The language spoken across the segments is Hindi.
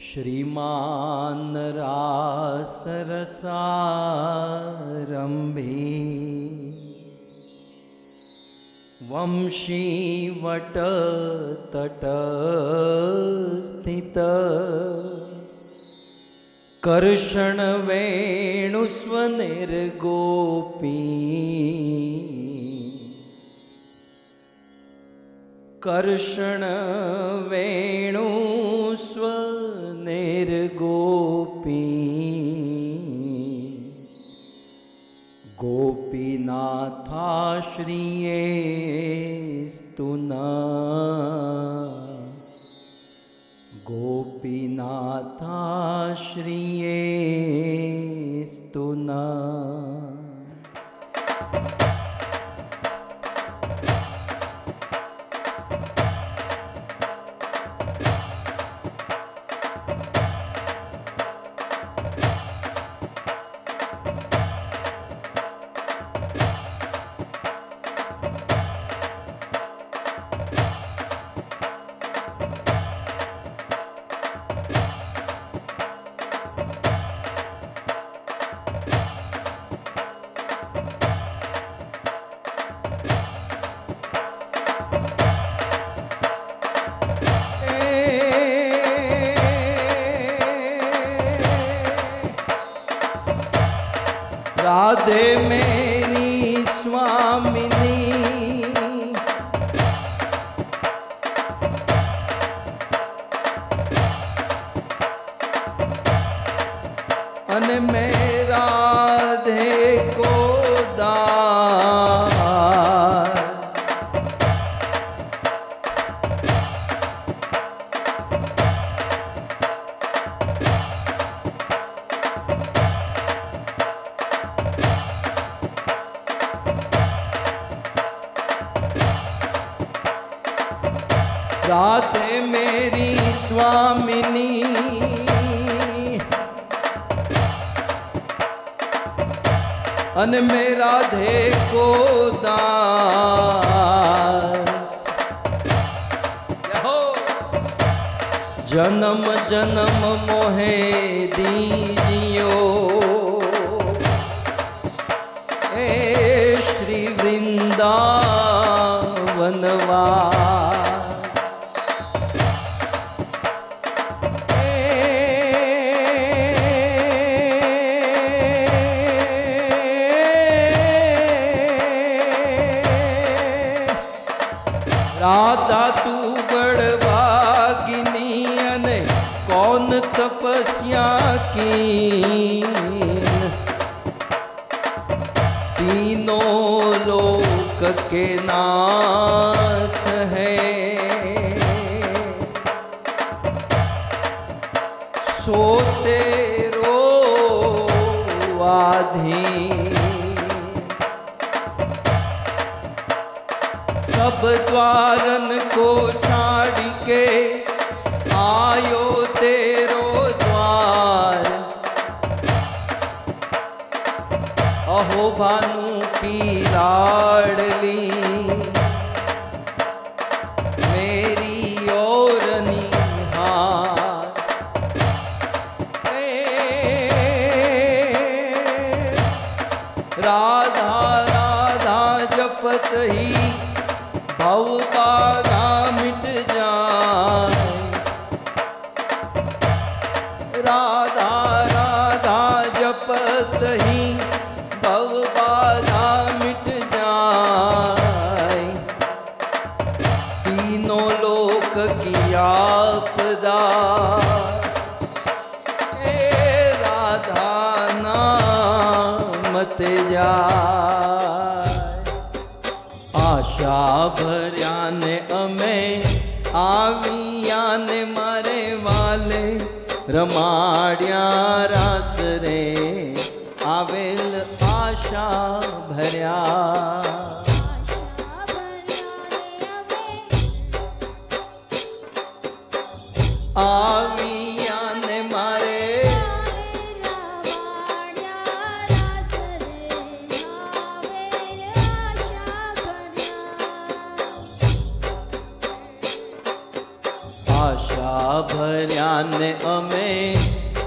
श्रीमान रासरसारंभे वंशीवट तट स्थित कर्षण वेणुस्वनिर्गोपी कर्षण वेणुस्वनिर्गोपी गोपीनाथाश्रियेस्तु नः गोपीनाथाश्रियेस्तु नः। राधे मेरी स्वामिनी अन मैं राधे को दास राधे मेरी स्वामिनी अन मैं राधे को दास जन्म जन्म मोहे दीजियो ए श्री वृंदावनवास राधा तू बड़भागिनी अने कौन तपस्या की तीनों लोक के नाथ है सो तेरो आधीन सब द्वारन को छाड़ के आयो तेरो द्वार अहो भानु की लाडली मेरी ओर निहार राधा राधा जपत ही भव बाधा मिट जाए राधा राधा जपत ही भव बाधा मिट जाए तीनों लोक की आपदा राधा नाम ते जाए। आशा भर्या ने अमे आविया ने मारे वाले रमाड्या रास रे आवेल आशा भर्या आविया ने मारे आशा भर्या ને અમે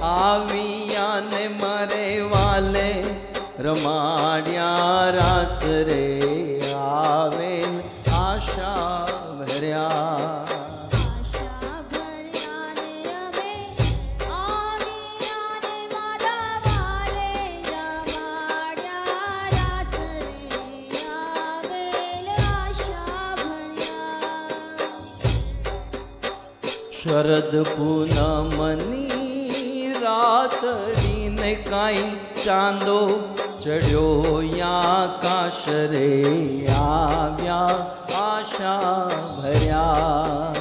આવ્યા ને મારે વાલે રમાડ્યા રાસ રે આવે આશા ભર્યા શરદ પૂનમની રાતડીને કાંઈ ચાંદો ચડ્યો યા કાશ રે આવ્યા આશા ભર્યા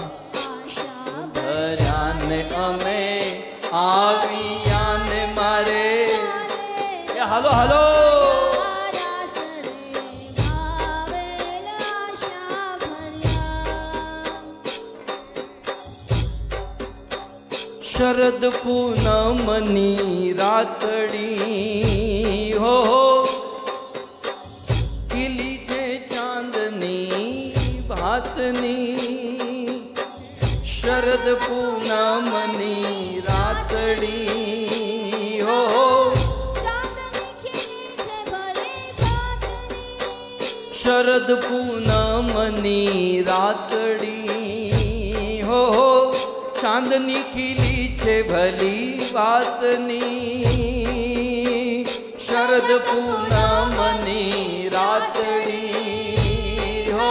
ને અમે આવ્યા ને મારે હાલો હાલો શરદ પૂનમની રાતડી હો ખીલી છે ચાંદની ભાતની શરદ પૂનમની રાતડી હો શરદ પૂનમની રાતડી હો ચાંદની ખીલી છે ભલી વાતની શરદ પૂનમની રાતડી હો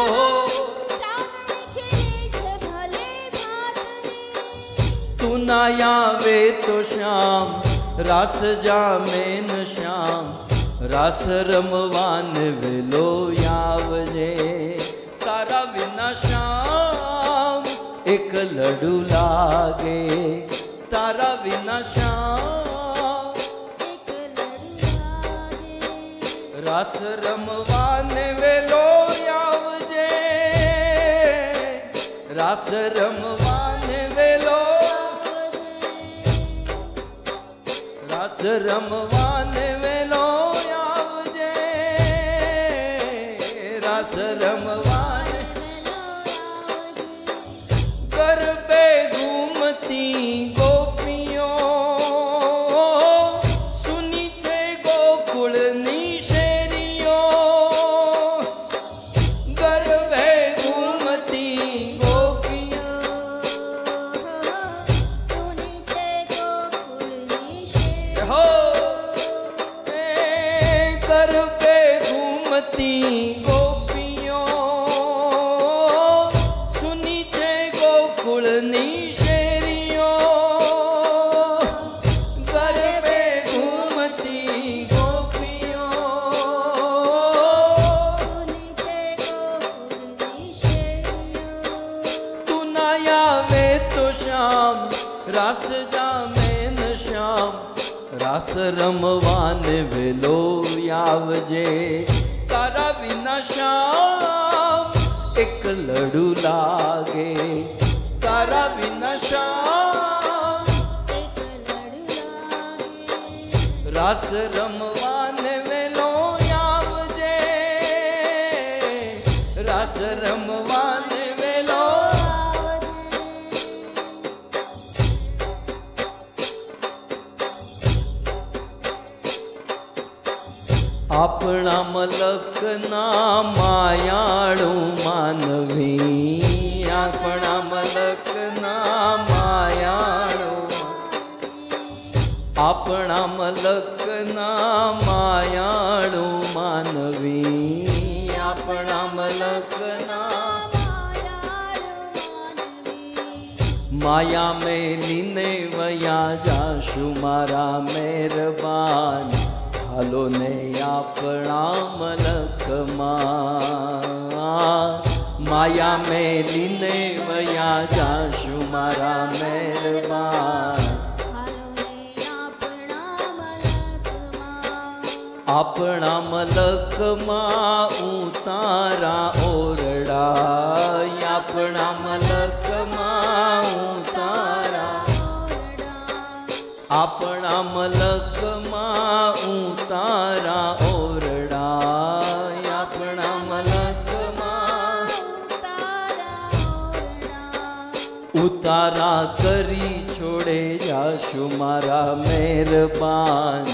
તું ના આવે તો શ્યામ રાસ જામે ન શ્યામ રાસ રમવાન વેલો આવજે તારા વિના શ્યામ એક લડુ લાગે તારા વિના શ્યામ રાસ રમવાને વેલો આવજે રાસ રમવાને વેલો રાસ રમવાને વેલો આવજે રાસ રમવાને ગરબે ઘૂમતી ગોપીઓ સુની છે ગોકુળની શેરીઓ ગરબે ઘૂમતી ગોપીઓ સુની છે ગોકુળની શેરીઓ હો ગરબે ઘૂમતી ગોપીઓ સુની છે ગોકુળની શેરીઓ ગરબે ઘૂમતી ગોપીઓ તું ના આવે તો શ્યામ રાસ જામે ન શ્યામ રાસ રમવાને વેલો આવજે તારા વિના શ્યામ એક લડુ લાગે તારા વિના શ્યામ રાસ રમવાને વેલો આવજે રાસ રમવાને વેલો આપણા મલકના માયાળુ માનવી આપણા મલકના માયાળુ આપણા મલકના માયાળુ માનવી આપણા મલકના માયા મેલીને વયા જાશું મારા મહેરબાન હાલો ને આપણા મલકમાં માયા મેલીને વયા જાશું મારા મહેરબાન આપણા મલકમાં ઉતારા ઓરડા આપણા મલકમાં ઉતારા આપણા મલકમાં ઉતારા ઓરડા આપણા મલકમાં ઉતારા કરી છોડે छोड़े जाशु मारा मेहरबान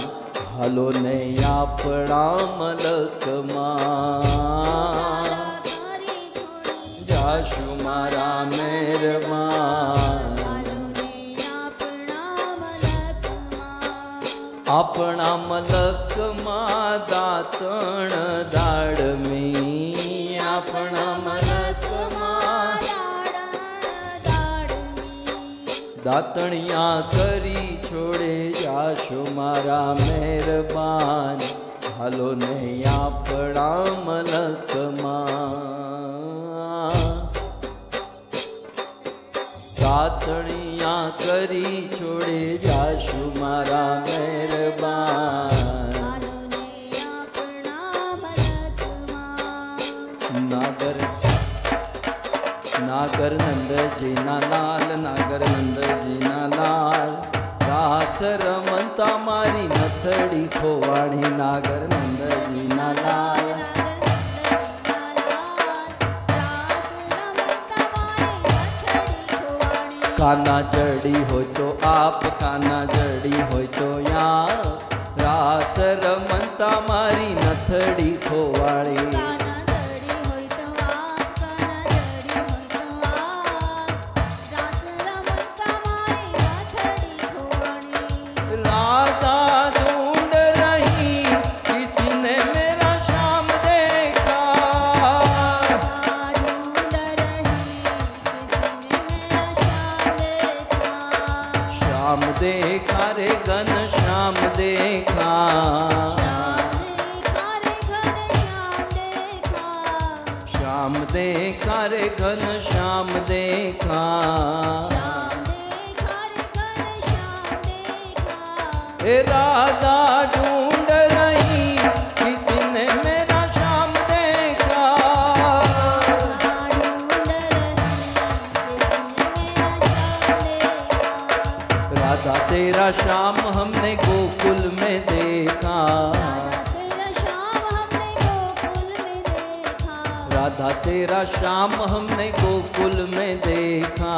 हालो ने आपणा मलकमां जाशु मारा मेहरबान अपना मलक मां दातण दाड़मी अपना मलक मां दातणिया करी छोड़े जाशो मारा मेहरबान हालो ने अपना मलक मां दातणिया करी छोड़े जाशु मारा मेहरबान नागर नागर नंद जी ना लाल नागर नंद जी ना लाल रास रमंता मारी नथड़ी खोवाणी नागर नंद जी ना लाल काना जड़ी हो तो आप काना जड़ी हो तो या रास रमंता मारी नथड़ी खोवाड़ी राधा ढूंढ रही किसी ने मेरा शाम देखा श्याम देखा रे घन श्याम देखा श्याम देखा रे घन श्याम देखा राधा ढूंढ रही किसी ने मेरा श्याम देखा राधा तेरा श्याम हमने गोकुल में देखा राधा तेरा श्याम हमने गोकुल में देखा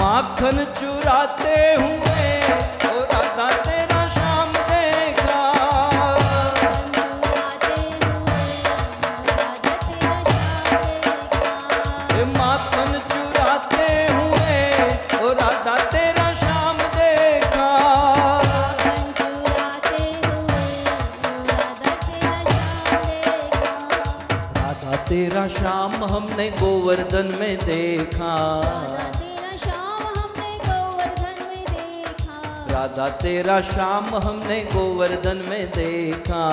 माखन चुराते हुए ओ राधा तेरा श्याम देखा माखन चुराते हुए ओ राधा तेरा श्याम देखा राधा तेरा श्याम हमने गोवर्धन में देखा राधा तेरा श्याम हमने गोवर्धन में देखा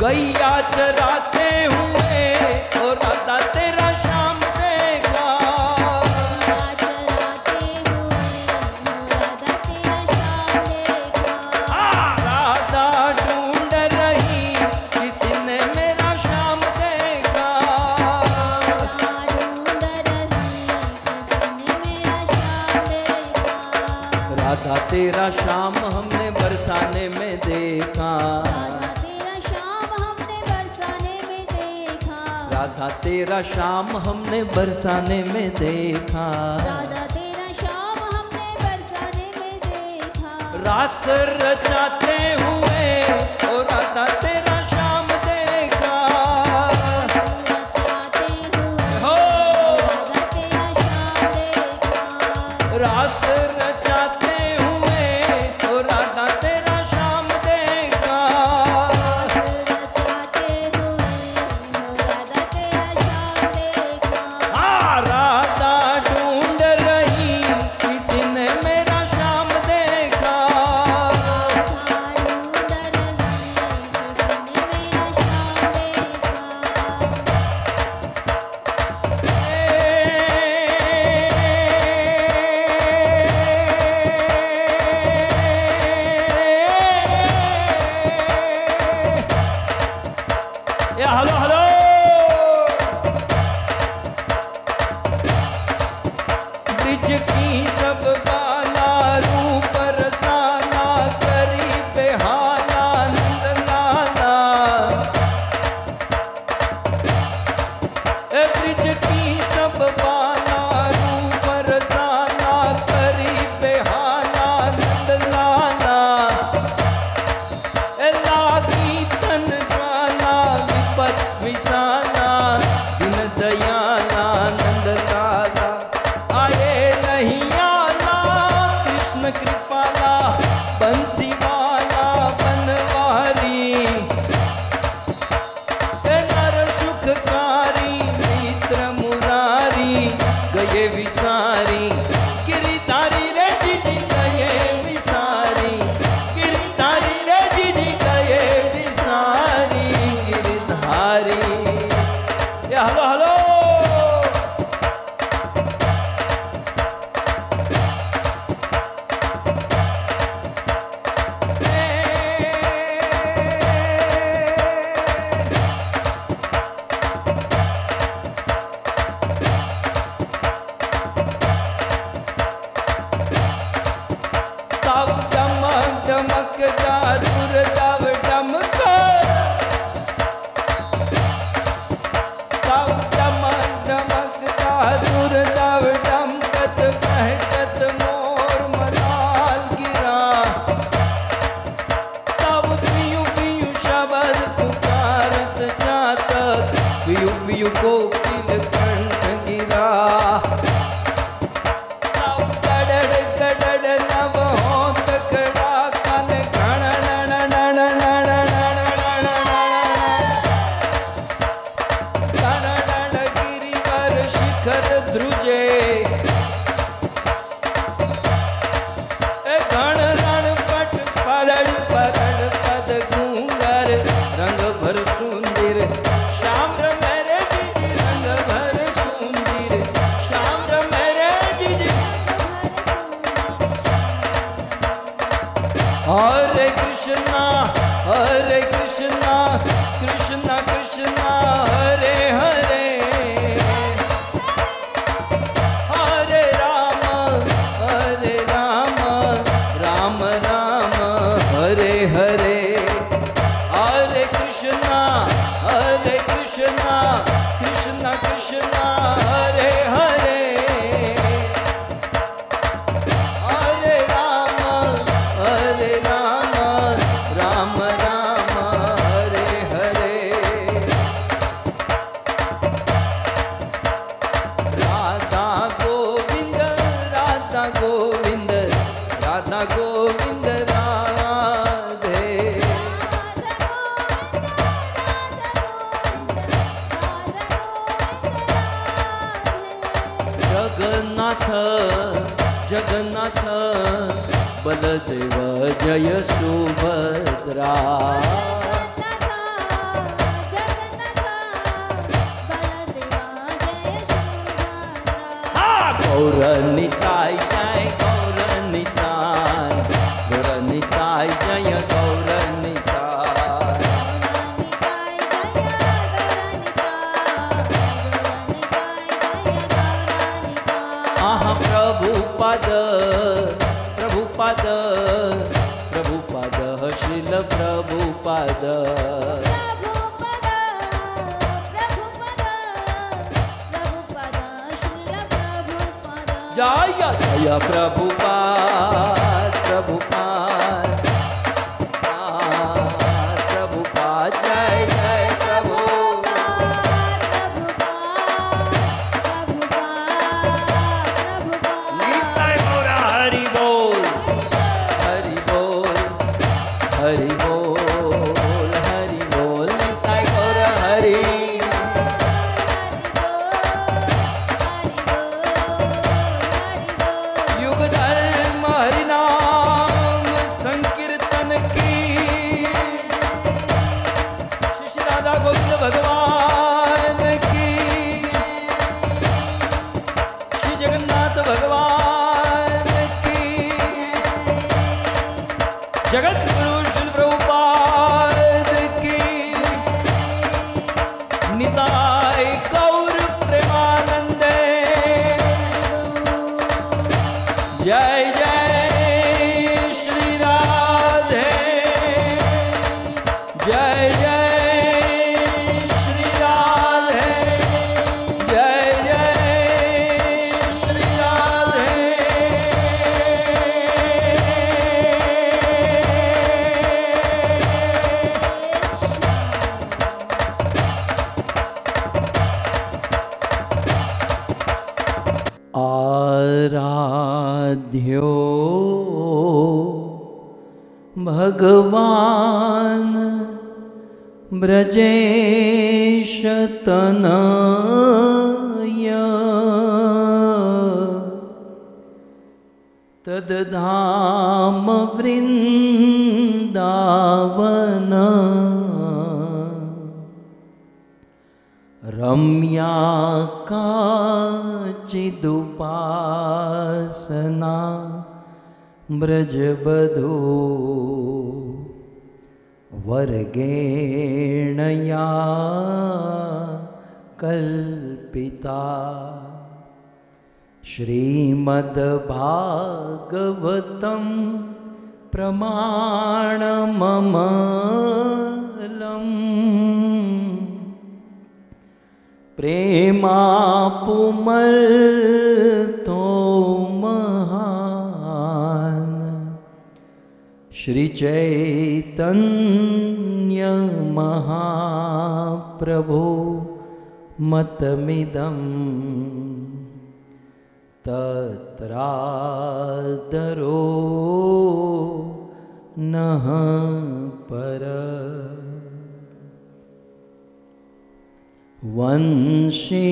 गैया चराते हुए और राधा तेरा श्याम देखा राधा ढूंढ रही किसी ने मेरा श्याम देखा राधा तेरा श्याम हमने बरसाने में देखा राधा तेरा श्याम हमने बरसाने में देखा रास रचाते हुए और राधा तेरा श्याम देखा हो रास रचाते हुए और राधा तेरा श्याम देखा राधा ढूंढ रही किसी ने मेरा श्याम देखा ब्रिज की सब बाला रूप रसाना करी बेहाना नंद लाला लागी तन ज्वाला विपत विसाना दिन दयाला नंद लाला आए नहीं आला कृष्ण कृपाला बंसी वाला बनवारी नर सुखकारी मित्र मुरारी गए विसारी गिरिधारी रे जी गए विसारी गिरिधारी रे जी गए विसारी गिरिधारी हेलो हेलो डमक जादूर दव डमक डमक जादूर दव डमकत महकत मोर मलाल गिरा तब पियु पियु शब्द पुकारत जातक पियु पियु कोकिल कंठ गिरा ध्रुजे गण रण पट पलड़ पलड़ पद घूंगर रंग भर सुंदर श्याम मेरे जी रंग भर सुंदर श्याम मेरे जी हरे कृष्णा कृष्णा कृष्णा हरे हरे राम राम हरे हरे हरे कृष्णा कृष्णा कृष्णा हरे हरे हरे राम राम राम हरे हरे राधा गोविंद राधा गोविंद राधा गोविंद राधे जगन्नाथ जगन्नाथ बलदेव जय सुभद्रा गौर निताय जय गौर निताय जय गौर निताय आहा प्रभुपाद श्रील प्रभुपाद जय जय प्रभुपाद जय जय प्रभु निताय गौर हरि बोल हरि बोल हरि बोल हरि बोल निताय गौर हरि युग धर्म हरि नाम बंध्यो भगवान ब्रजेश तनय तद्धाम वृंदावन रम्या काचिदुपासना ब्रजबधो वर्गेण या कल्पिता श्रीमद्भागवतं प्रमाणममलम् प्रेमापुमर्तो महान श्री चैतन्य महाप्रभु मतमिदं तत्रादरो नः पर वंशी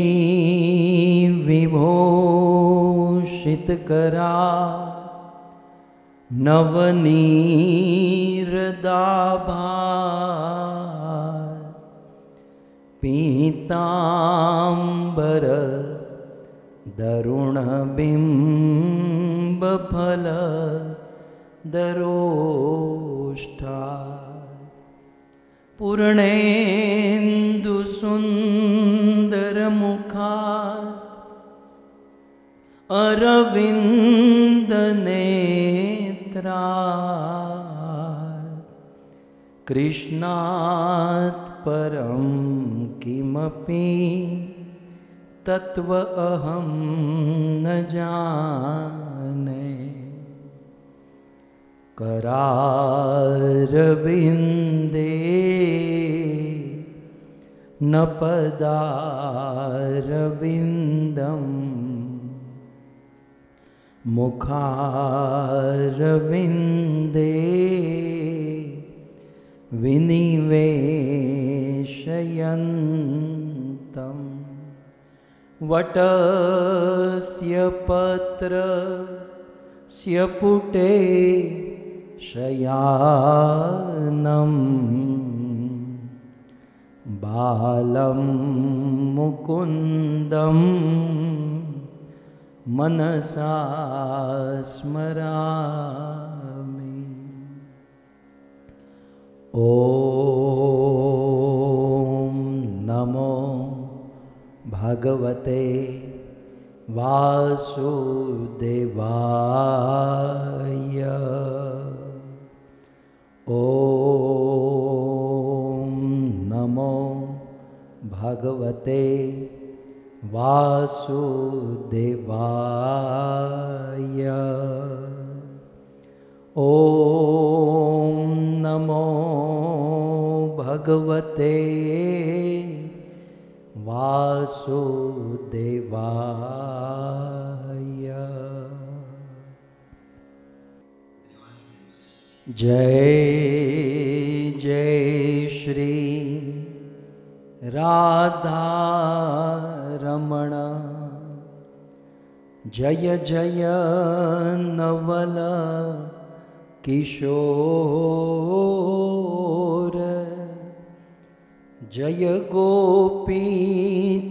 विभूषितकरा नवनीरदाभा पीतांबर दरुणबिंबफल दरोष्ठा पूर्णेन्दुसुन्दरमुखात् अरविन्दनेत्रात् कृष्णात् परं किमपि तत्व अहं न जाने करारविन्दे न पदारविन्दम् मुखारविन्दे विनिवेशयन्तम् वटस्य पत्रस्य पुटे शयानम् बालं मुकुन्दं मनसा स्मरामि। ॐ नमो भगवते वासुदेवाय। ॐ नमो भगवते वासुदेवाय। ॐ नमो भगवते वासुदेवाय। जय जय श्री राधा रमण, जय जय नवल किशोर, जय गोपी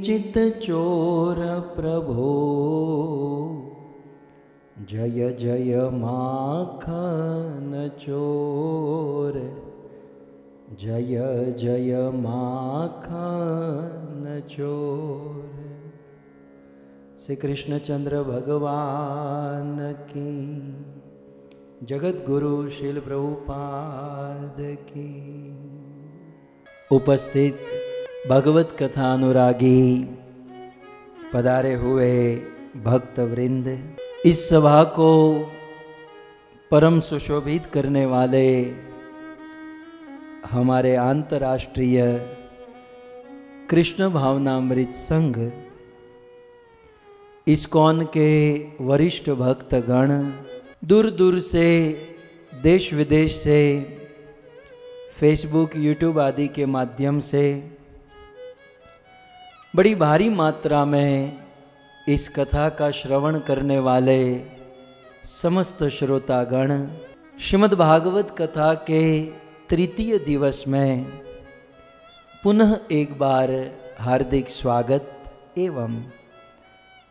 चित चोर प्रभो, जय जय माखन चोर, जय जय माखन चोर। श्री कृष्णचंद्र भगवान की, जगत गुरु श्रील प्रभुपाद की। उपस्थित भगवत कथा अनुरागी पधारे हुए भक्त वृंद, इस सभा को परम सुशोभित करने वाले हमारे अंतर्राष्ट्रीय कृष्ण भावनामृत संघ इस्कॉन के वरिष्ठ भक्तगण, दूर दूर से, देश विदेश से, फेसबुक, यूट्यूब आदि के माध्यम से बड़ी भारी मात्रा में इस कथा का श्रवण करने वाले समस्त श्रोतागण, श्रीमद् भागवत कथा के तृतीय दिवस में पुनः एक बार हार्दिक स्वागत एवं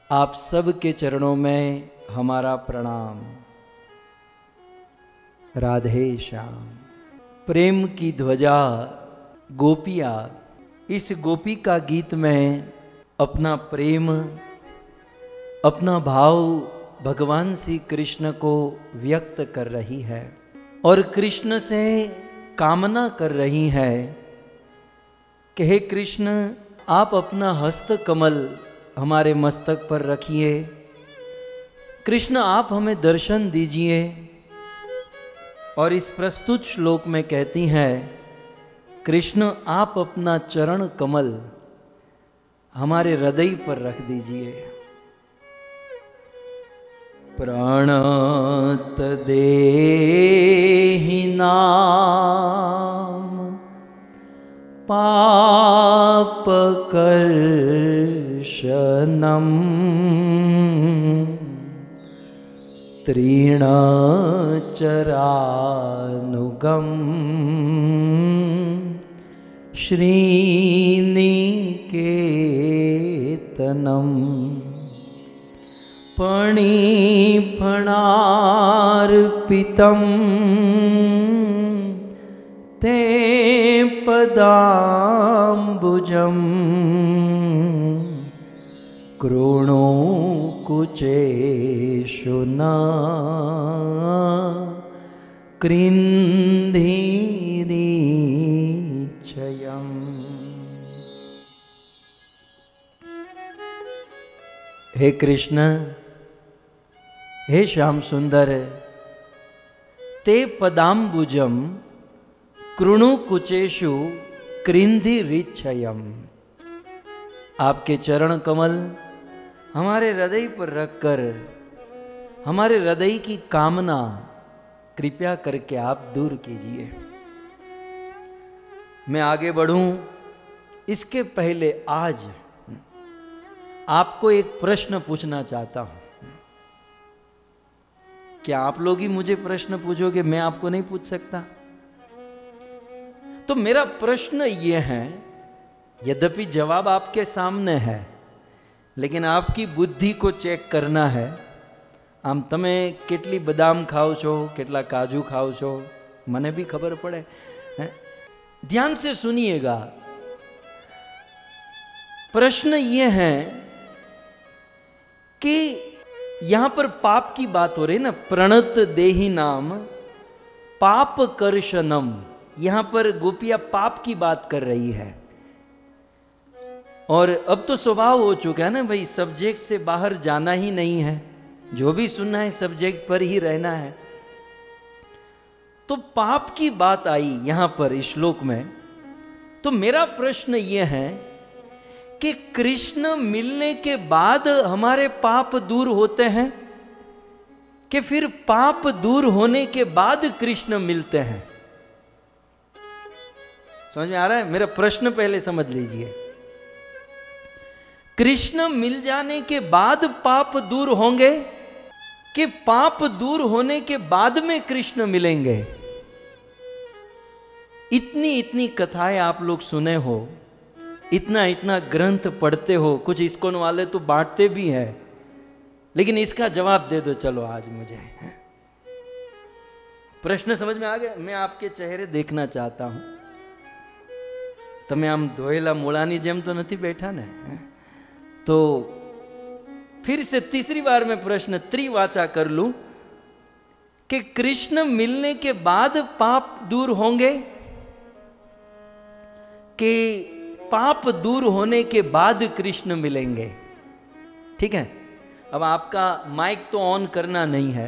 आप सब के चरणों में हमारा प्रणाम। राधे श्याम। प्रेम की ध्वजा गोपिया, इस गोपी का गीत में अपना प्रेम, अपना भाव भगवान श्री कृष्ण को व्यक्त कर रही है और कृष्ण से कामना कर रही है कि हे कृष्ण, आप अपना हस्त कमल हमारे मस्तक पर रखिए। कृष्ण, आप हमें दर्शन दीजिए। और इस प्रस्तुत श्लोक में कहती हैं, कृष्ण आप अपना चरण कमल हमारे हृदय पर रख दीजिए। प्रणत देहि नाम पाप कर्षणम तृणचरानुगम श्रीनिकेतनम फणिफणार्पितं ते पदाम्बुजं कृणो कुचेषु न कृन्धिरीच्छयम्। हे कृष्ण, हे श्याम सुंदर, ते पदाम्बुजम कृणु कुचेषु कृन्धिरीच्छयम्। आपके चरण कमल हमारे हृदय पर रखकर हमारे हृदय की कामना कृपया करके आप दूर कीजिए। मैं आगे बढ़ूं इसके पहले आज आपको एक प्रश्न पूछना चाहता हूं। क्या आप लोग ही मुझे प्रश्न पूछोगे? मैं आपको नहीं पूछ सकता। तो मेरा प्रश्न ये है, यद्यपि जवाब आपके सामने है, लेकिन आपकी बुद्धि को चेक करना है। આમ તમે કેટલી બદામ ખાઓ છો, કેટલા કાજુ ખાઓ છો, મને भी खबर पड़े। ध्यान से सुनिएगा। प्रश्न ये है कि यहां पर पाप की बात हो रही है ना, प्रणत देहि नाम पाप कर्षणम। यहां पर गोपिया पाप की बात कर रही है। और अब तो स्वभाव हो चुका है ना भाई, सब्जेक्ट से बाहर जाना ही नहीं है, जो भी सुनना है सब्जेक्ट पर ही रहना है। तो पाप की बात आई यहां पर इस श्लोक में। तो मेरा प्रश्न यह है कि कृष्ण मिलने के बाद हमारे पाप दूर होते हैं कि फिर पाप दूर होने के बाद कृष्ण मिलते हैं? समझ में आ रहा है? मेरा प्रश्न पहले समझ लीजिए। कृष्ण मिल जाने के बाद पाप दूर होंगे कि पाप दूर होने के बाद में कृष्ण मिलेंगे? इतनी इतनी कथाएं आप लोग सुने हो, इतना इतना ग्रंथ पढ़ते हो, कुछ इस्कॉन वाले तो बांटते भी हैं, लेकिन इसका जवाब दे दो चलो आज मुझे। प्रश्न समझ में आ गया? मैं आपके चेहरे देखना चाहता हूं। તમે આમ ધોયેલા મૂળાની જેમ તો નથી બેઠા ને? तो फिर से तीसरी बार मैं प्रश्न त्रिवाचा कर लूं कि कृष्ण मिलने के बाद पाप दूर होंगे कि पाप दूर होने के बाद कृष्ण मिलेंगे? ठीक है, अब आपका माइक तो ऑन करना नहीं है,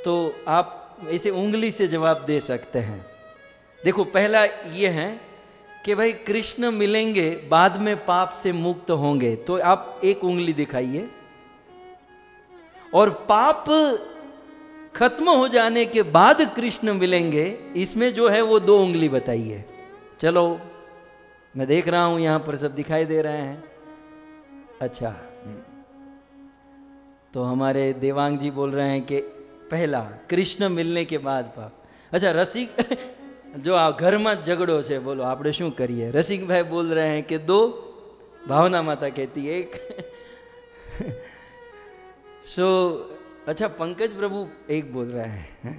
तो आप ऐसे उंगली से जवाब दे सकते हैं। देखो, पहला ये है कि भाई कृष्ण मिलेंगे बाद में पाप से मुक्त होंगे, तो आप एक उंगली दिखाइए। और पाप खत्म हो जाने के बाद कृष्ण मिलेंगे, इसमें जो है वो 2 उंगली बताई है। चलो मैं देख रहा हूं यहां पर सब दिखाई दे रहे हैं। अच्छा, तो हमारे देवांग जी बोल रहे हैं कि पहला कृष्ण मिलने के बाद पाप। अच्छा, रसिक जो आ घर में झगड़ो છે બોલો આપણે શું કરીએ? રસિક ભાઈ બોલ रहे हैं कि 2, भावना माता कहती है 1। सो अच्छा, पंकज प्रभु 1 बोल रहे हैं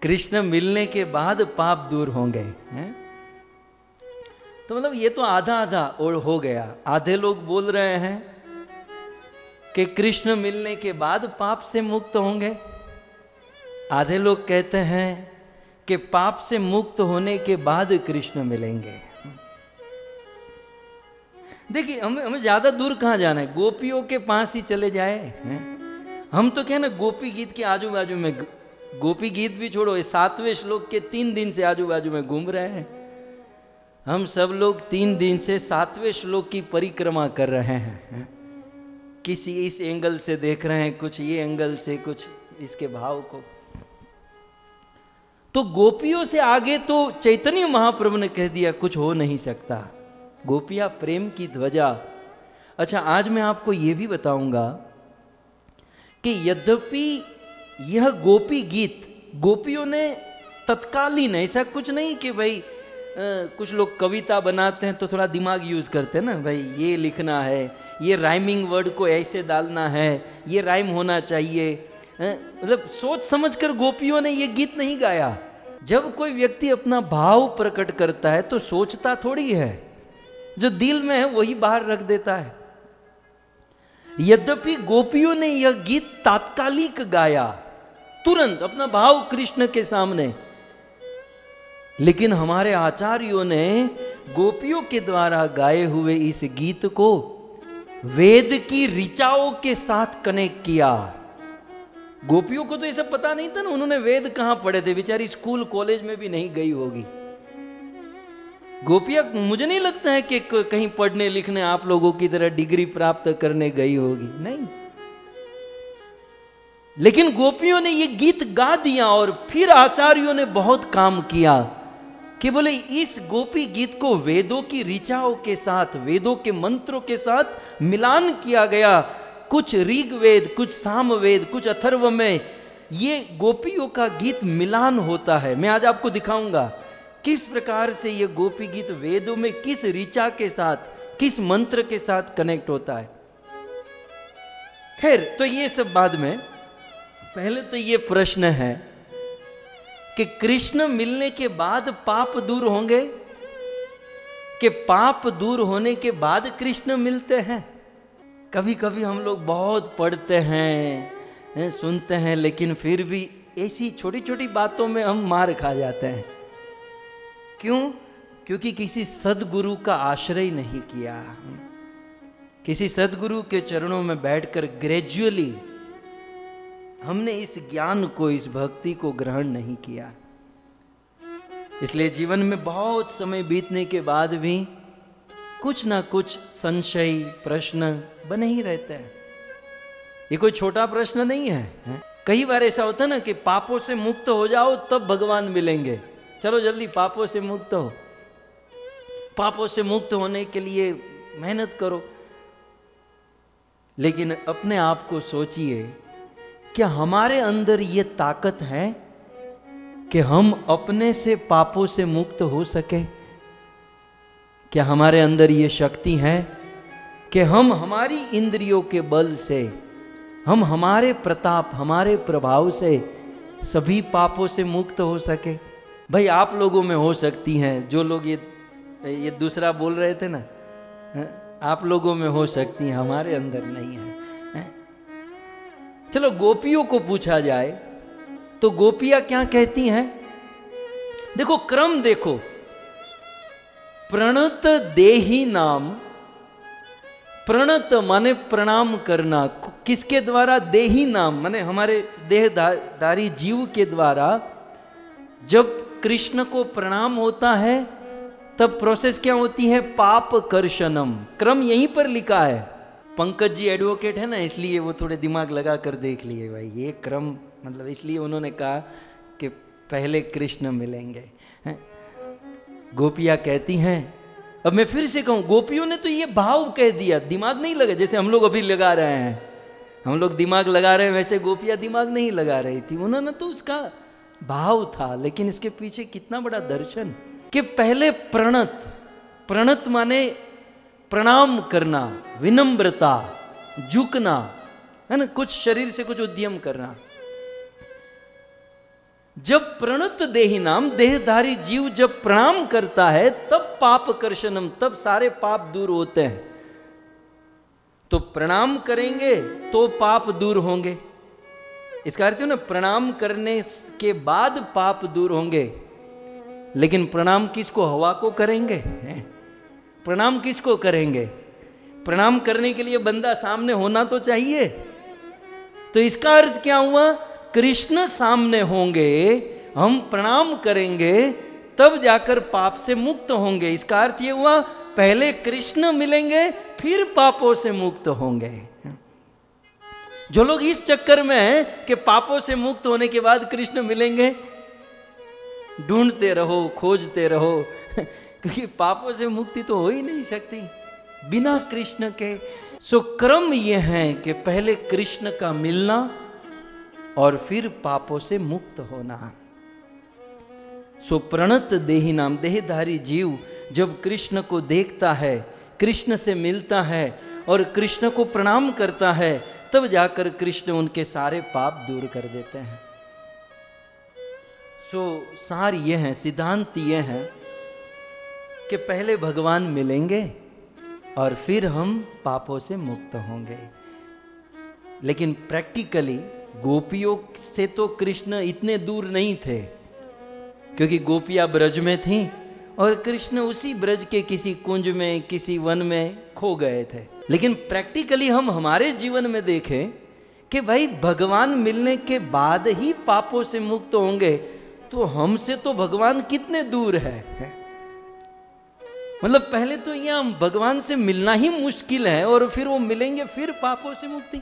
कृष्ण मिलने के बाद पाप दूर होंगे। तो मतलब ये तो आधा आधा और हो गया। आधे लोग बोल रहे हैं कि कृष्ण मिलने के बाद पाप से मुक्त होंगे, आधे लोग कहते हैं कि पाप से मुक्त होने के बाद कृष्ण मिलेंगे। देखिए हमें ज्यादा दूर कहां जाना है, गोपियों के पास ही चले जाए। हम तो क्या ना गोपी गीत के आजू बाजू में, गोपी गीत भी छोड़ो, 7वें श्लोक के 3 दिन से आजू बाजू में घूम रहे हैं। हम सब लोग 3 दिन से 7वें श्लोक की परिक्रमा कर रहे हैं। किसी इस एंगल से देख रहे हैं, कुछ ये एंगल से, कुछ इसके भाव को। तो गोपियों से आगे तो चैतन्य महाप्रभु ने कह दिया कुछ हो नहीं सकता। गोपियां प्रेम की ध्वजा। अच्छा, आज मैं आपको यह भी बताऊंगा कि यद्यपि यह गोपी गीत गोपियों ने तत्कालीन, ऐसा कुछ नहीं कि भाई कुछ लोग कविता बनाते हैं तो थोड़ा दिमाग यूज करते हैं ना, भाई ये लिखना है, ये राइमिंग वर्ड को ऐसे डालना है, ये राइम होना चाहिए। मतलब सोच समझकर गोपियों ने ये गीत नहीं गाया। जब कोई व्यक्ति अपना भाव प्रकट करता है तो सोचता थोड़ी है, जो दिल में है वही बाहर रख देता है। यद्यपि गोपियों ने यह गीत तात्कालिक गाया, तुरंत अपना भाव कृष्ण के सामने, लेकिन हमारे आचार्यों ने गोपियों के द्वारा गाए हुए इस गीत को वेद की ऋचाओं के साथ कनेक्ट किया। गोपियों को तो ये सब पता नहीं था ना, उन्होंने वेद कहां पढ़े थे, बेचारी स्कूल कॉलेज में भी नहीं गई होगी। गोपियां मुझे नहीं लगता है कि कहीं पढ़ने लिखने आप लोगों की तरह डिग्री प्राप्त करने गई होगी, नहीं। लेकिन गोपियों ने ये गीत गा दिया और फिर आचार्यों ने बहुत काम किया कि बोले इस गोपी गीत को वेदों की ऋचाओं के साथ, वेदों के मंत्रों के साथ मिलान किया गया। कुछ ऋग्वेद, कुछ सामवेद, कुछ अथर्व में ये गोपियों का गीत मिलान होता है। मैं आज आपको दिखाऊंगा किस प्रकार से ये गोपी गीत वेदों में किस ऋचा के साथ, किस मंत्र के साथ कनेक्ट होता है। खैर, तो ये सब बाद में, पहले तो ये प्रश्न है कि कृष्ण मिलने के बाद पाप दूर होंगे कि पाप दूर होने के बाद कृष्ण मिलते हैं। कभी कभी हम लोग बहुत पढ़ते हैं, सुनते हैं, लेकिन फिर भी ऐसी छोटी छोटी बातों में हम मार खा जाते हैं। क्यों? क्योंकि किसी सद्गुरु का आश्रय नहीं किया, किसी सद्गुरु के चरणों में बैठकर ग्रेजुअली हमने इस ज्ञान को, इस भक्ति को ग्रहण नहीं किया। इसलिए जीवन में बहुत समय बीतने के बाद भी कुछ ना कुछ संशय, प्रश्न बने ही रहते हैं। ये कोई छोटा प्रश्न नहीं है। कई बार ऐसा होता है ना कि पापों से मुक्त हो जाओ तब भगवान मिलेंगे, चलो जल्दी पापों से मुक्त हो, पापों से मुक्त होने के लिए मेहनत करो। लेकिन अपने आप को सोचिए, क्या हमारे अंदर ये ताकत है कि हम अपने से पापों से मुक्त हो सके? क्या हमारे अंदर ये शक्ति है कि हम हमारी इंद्रियों के बल से, हम हमारे प्रताप, हमारे प्रभाव से सभी पापों से मुक्त हो सके? भाई आप लोगों में हो सकती हैं, जो लोग ये दूसरा बोल रहे थे ना, आप लोगों में हो सकती हैं, हमारे अंदर नहीं है। चलो गोपियों को पूछा जाए तो गोपियां क्या कहती हैं? देखो क्रम देखो, प्रणत देही नाम, प्रणत माने प्रणाम करना, किसके द्वारा? देही नाम माने हमारे देहधारी जीव के द्वारा। जब कृष्ण को प्रणाम होता है तब प्रोसेस क्या होती है? पाप कर्षणम। क्रम यहीं पर लिखा है, पंकज जी एडवोकेट है ना, इसलिए वो थोड़े दिमाग लगा कर देख लिए भाई ये क्रम, मतलब इसलिए उन्होंने कहा कि पहले कृष्ण मिलेंगे। गोपियाँ कहती हैं, अब मैं फिर से कहूँ, गोपियों ने तो ये भाव कह दिया, दिमाग नहीं लगा जैसे हम लोग अभी लगा रहे हैं। हम लोग दिमाग लगा रहे हैं, वैसे गोपियाँ दिमाग नहीं लगा रही थी। उन्होंने तो उसका भाव था, लेकिन इसके पीछे कितना बड़ा दर्शन कि पहले प्रणत, प्रणत माने प्रणाम करना, विनम्रता, झुकना, है ना, कुछ शरीर से कुछ उद्यम करना। जब प्रणत देही नाम, देहधारी जीव जब प्रणाम करता है तब पाप कर्षणम, तब सारे पाप दूर होते हैं। तो प्रणाम करेंगे तो पाप दूर होंगे, इसका अर्थ है ना, प्रणाम करने के बाद पाप दूर होंगे। लेकिन प्रणाम किसको? हवा को करेंगे? प्रणाम किसको करेंगे? प्रणाम करने के लिए बंदा सामने होना तो चाहिए। तो इसका अर्थ क्या हुआ? कृष्ण सामने होंगे, हम प्रणाम करेंगे, तब जाकर पाप से मुक्त होंगे। इसका अर्थ ये हुआ पहले कृष्ण मिलेंगे फिर पापों से मुक्त होंगे। जो लोग इस चक्कर में हैं कि पापों से मुक्त होने के बाद कृष्ण मिलेंगे, ढूंढते रहो, खोजते रहो, क्योंकि पापों से मुक्ति तो हो ही नहीं सकती बिना कृष्ण के। सो क्रम यह है कि पहले कृष्ण का मिलना और फिर पापों से मुक्त होना। सो प्रणत देही नाम, देहधारी जीव जब कृष्ण को देखता है, कृष्ण से मिलता है और कृष्ण को प्रणाम करता है, तब जाकर कृष्ण उनके सारे पाप दूर कर देते हैं। सो सार ये है, सिद्धांत ये है कि पहले भगवान मिलेंगे और फिर हम पापों से मुक्त होंगे। लेकिन प्रैक्टिकली गोपियों से तो कृष्ण इतने दूर नहीं थे, क्योंकि गोपियां ब्रज में थीं और कृष्ण उसी ब्रज के किसी कुंज में, किसी वन में खो गए थे। लेकिन प्रैक्टिकली हम हमारे जीवन में देखें कि भाई भगवान मिलने के बाद ही पापों से मुक्त होंगे, तो हमसे तो भगवान कितने दूर है। मतलब पहले तो यह भगवान से मिलना ही मुश्किल है और फिर वो मिलेंगे फिर पापों से मुक्ति।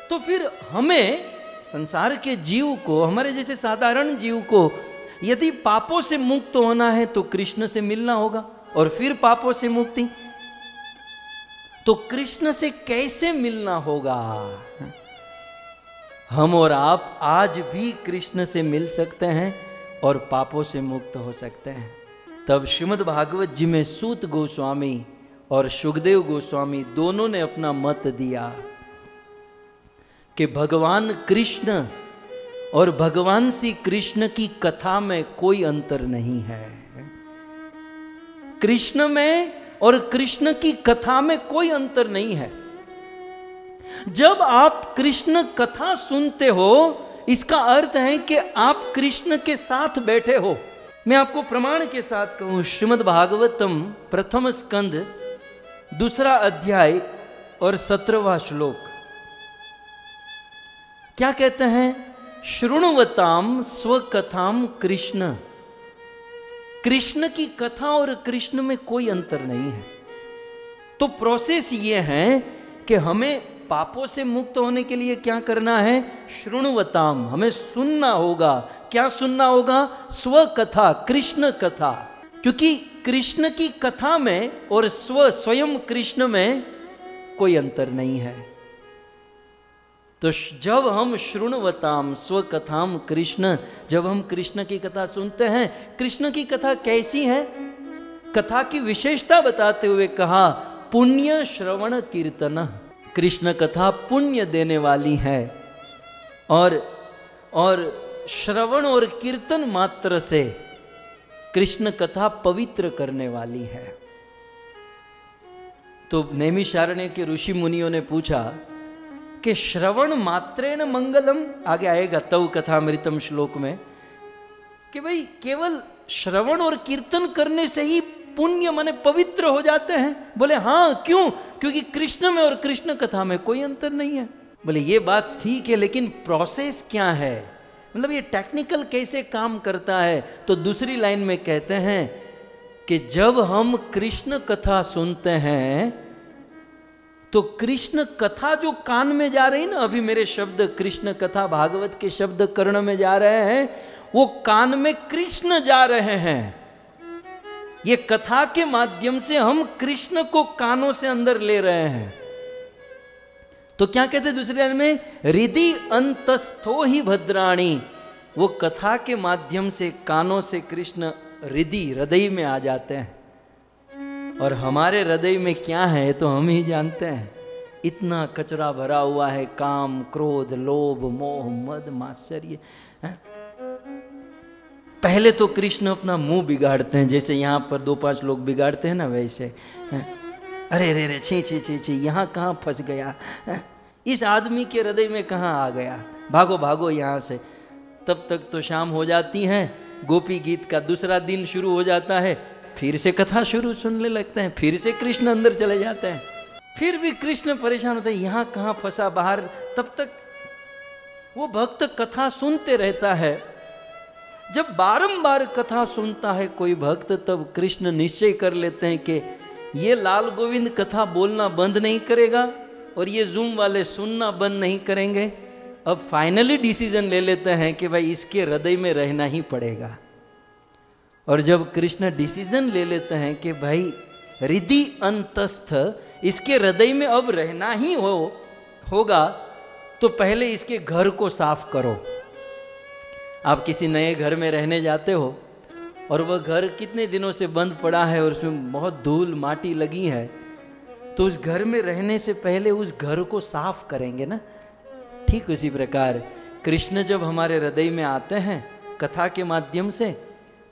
तो फिर हमें, संसार के जीव को, हमारे जैसे साधारण जीव को, यदि पापों से मुक्त होना है तो कृष्ण से मिलना होगा और फिर पापों से मुक्ति। तो कृष्ण से कैसे मिलना होगा? हम और आप आज भी कृष्ण से मिल सकते हैं और पापों से मुक्त हो सकते हैं। तब श्रीमद् भागवत जी में सूत गोस्वामी और सुखदेव गोस्वामी दोनों ने अपना मत दिया कि भगवान कृष्ण और भगवान श्री कृष्ण की कथा में कोई अंतर नहीं है। कृष्ण में और कृष्ण की कथा में कोई अंतर नहीं है। जब आप कृष्ण कथा सुनते हो, इसका अर्थ है कि आप कृष्ण के साथ बैठे हो। मैं आपको प्रमाण के साथ कहूं, श्रीमद् भागवतम प्रथम स्कंद 2 अध्याय और 17वां श्लोक क्या कहते हैं? शृण्वताम स्वकथाम कृष्ण। कृष्ण की कथा और कृष्ण में कोई अंतर नहीं है। तो प्रोसेस ये है कि हमें पापों से मुक्त होने के लिए क्या करना है? शृण्वताम, हमें सुनना होगा। क्या सुनना होगा? स्वकथा, कृष्ण कथा। क्योंकि कृष्ण की कथा में और स्वयं कृष्ण में कोई अंतर नहीं है। तो जब हम शृण्वताम स्वकथाम कृष्ण, जब हम कृष्ण की कथा सुनते हैं, कृष्ण की कथा कैसी है? कथा की विशेषता बताते हुए कहा, पुण्य श्रवण कीर्तन। कृष्ण कथा पुण्य देने वाली है और श्रवण और कीर्तन मात्र से कृष्ण कथा पवित्र करने वाली है। तो नैमिषारण्य के ऋषि मुनियों ने पूछा कि श्रवण मात्रेण मंगलम, आगे आएगा तव कथामृतम श्लोक में, कि भाई केवल श्रवण और कीर्तन करने से ही पुण्य माने पवित्र हो जाते हैं? बोले हाँ। क्यों? क्योंकि कृष्ण में और कृष्ण कथा में कोई अंतर नहीं है। बोले ये बात ठीक है, लेकिन प्रोसेस क्या है? मतलब ये टेक्निकल कैसे काम करता है? तो दूसरी लाइन में कहते हैं कि जब हम कृष्ण कथा सुनते हैं तो कृष्ण कथा जो कान में जा रही ना, अभी मेरे शब्द कृष्ण कथा भागवत के शब्द कर्ण में जा रहे हैं, वो कान में कृष्ण जा रहे हैं। ये कथा के माध्यम से हम कृष्ण को कानों से अंदर ले रहे हैं। तो क्या कहते हैं दूसरे लाइन में, हृदि अंतस्थो ही भद्राणी, वो कथा के माध्यम से कानों से कृष्ण हृदय में आ जाते हैं। और हमारे हृदय में क्या है तो हम ही जानते हैं। इतना कचरा भरा हुआ है, काम, क्रोध, लोभ, मोह, मद, मात्सर्य। पहले तो कृष्ण अपना मुंह बिगाड़ते हैं, जैसे यहाँ पर 2-5 लोग बिगाड़ते हैं ना, वैसे अरे रे रे छी छी छी छी, यहाँ कहाँ फंस गया, इस आदमी के हृदय में कहाँ आ गया, भागो भागो यहाँ से। तब तक तो शाम हो जाती है, गोपी गीत का दूसरा दिन शुरू हो जाता है, फिर से कथा शुरू सुनने लगते हैं, फिर से कृष्ण अंदर चले जाते हैं, फिर भी कृष्ण परेशान होते हैं, यहाँ कहाँ फंसा बाहर। तब तक वो भक्त कथा सुनते रहता है। जब बारंबार कथा सुनता है कोई भक्त, तब कृष्ण निश्चय कर लेते हैं कि ये लाल गोविंद कथा बोलना बंद नहीं करेगा और ये जूम वाले सुनना बंद नहीं करेंगे। अब फाइनली डिसीजन ले लेते हैं कि भाई इसके हृदय में रहना ही पड़ेगा। और जब कृष्ण डिसीजन ले लेते हैं कि भाई हृदय अंतस्थ, इसके हृदय में अब रहना ही होगा, तो पहले इसके घर को साफ करो। आप किसी नए घर में रहने जाते हो और वह घर कितने दिनों से बंद पड़ा है और उसमें बहुत धूल माटी लगी है, तो उस घर में रहने से पहले उस घर को साफ करेंगे ना। ठीक उसी प्रकार कृष्ण जब हमारे हृदय में आते हैं कथा के माध्यम से,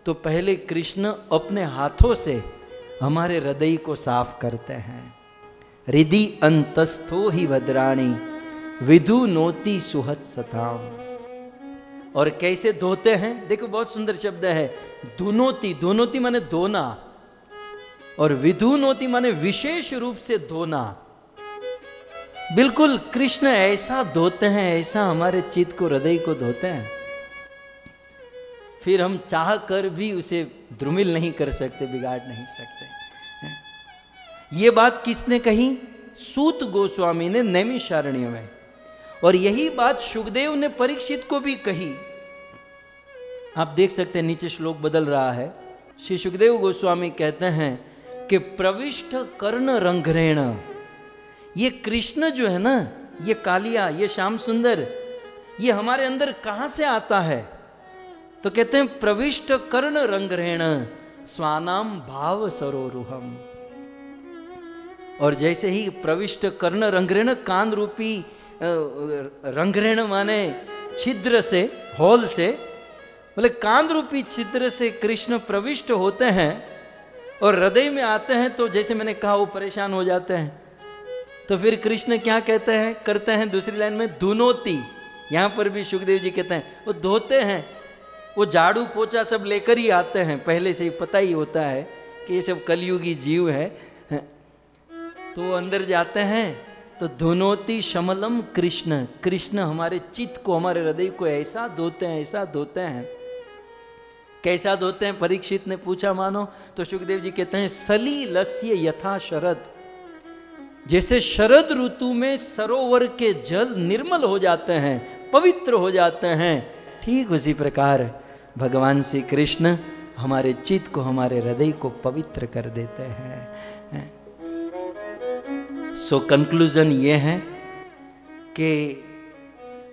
तो पहले कृष्ण अपने हाथों से हमारे हृदय को साफ करते हैं। हृदि अंतस्थो ही भद्राणी विदु नोति सुहत सताम। और कैसे धोते हैं, देखो बहुत सुंदर शब्द है, दुनोति। दुनोति माने धोना, और विधुनोति माने विशेष रूप से धोना। बिल्कुल कृष्ण ऐसा धोते हैं, ऐसा हमारे चित्त को, हृदय को धोते हैं, फिर हम चाह कर भी उसे द्रुमिल नहीं कर सकते, बिगाड़ नहीं सकते। ये बात किसने कही? सूत गोस्वामी ने नैमिषारण्य में। और यही बात शुकदेव ने परीक्षित को भी कही। आप देख सकते हैं नीचे श्लोक बदल रहा है। श्री शुकदेव गोस्वामी कहते हैं कि प्रविष्ट कर्ण रंघ्रेण, ये कृष्ण जो है ना, ये कालिया, ये श्याम सुंदर, ये हमारे अंदर कहां से आता है? तो कहते हैं प्रविष्ट कर्ण रंघ्रेण स्वानाम भाव सरोरुहम। और जैसे ही प्रविष्ट कर्ण रंघ्रेण, कान रूपी रंघ्रेण माने छिद्र से, होल से, बोले कान रूपी छिद्र से कृष्ण प्रविष्ट होते हैं और हृदय में आते हैं, तो जैसे मैंने कहा वो परेशान हो जाते हैं। तो फिर कृष्ण क्या कहते हैं, करते हैं दूसरी लाइन में, धुनोति। यहाँ पर भी सुखदेव जी कहते हैं वो धोते हैं, वो झाड़ू पोछा सब लेकर ही आते हैं, पहले से ही पता ही होता है कि ये सब कलयुगी जीव है। तो वो अंदर जाते हैं, तो धुनोति शमलम कृष्ण, कृष्ण हमारे चित्त को, हमारे हृदय को ऐसा धोते हैं, ऐसा धोते हैं। कैसा धोते हैं? परीक्षित ने पूछा मानो, तो सुखदेव जी कहते हैं सलीलस्य यथा शरद। जैसे शरद ऋतु में सरोवर के जल निर्मल हो जाते हैं, पवित्र हो जाते हैं, ठीक उसी प्रकार भगवान श्री कृष्ण हमारे चित्त को, हमारे हृदय को पवित्र कर देते हैं। सो कंक्लूजन ये है कि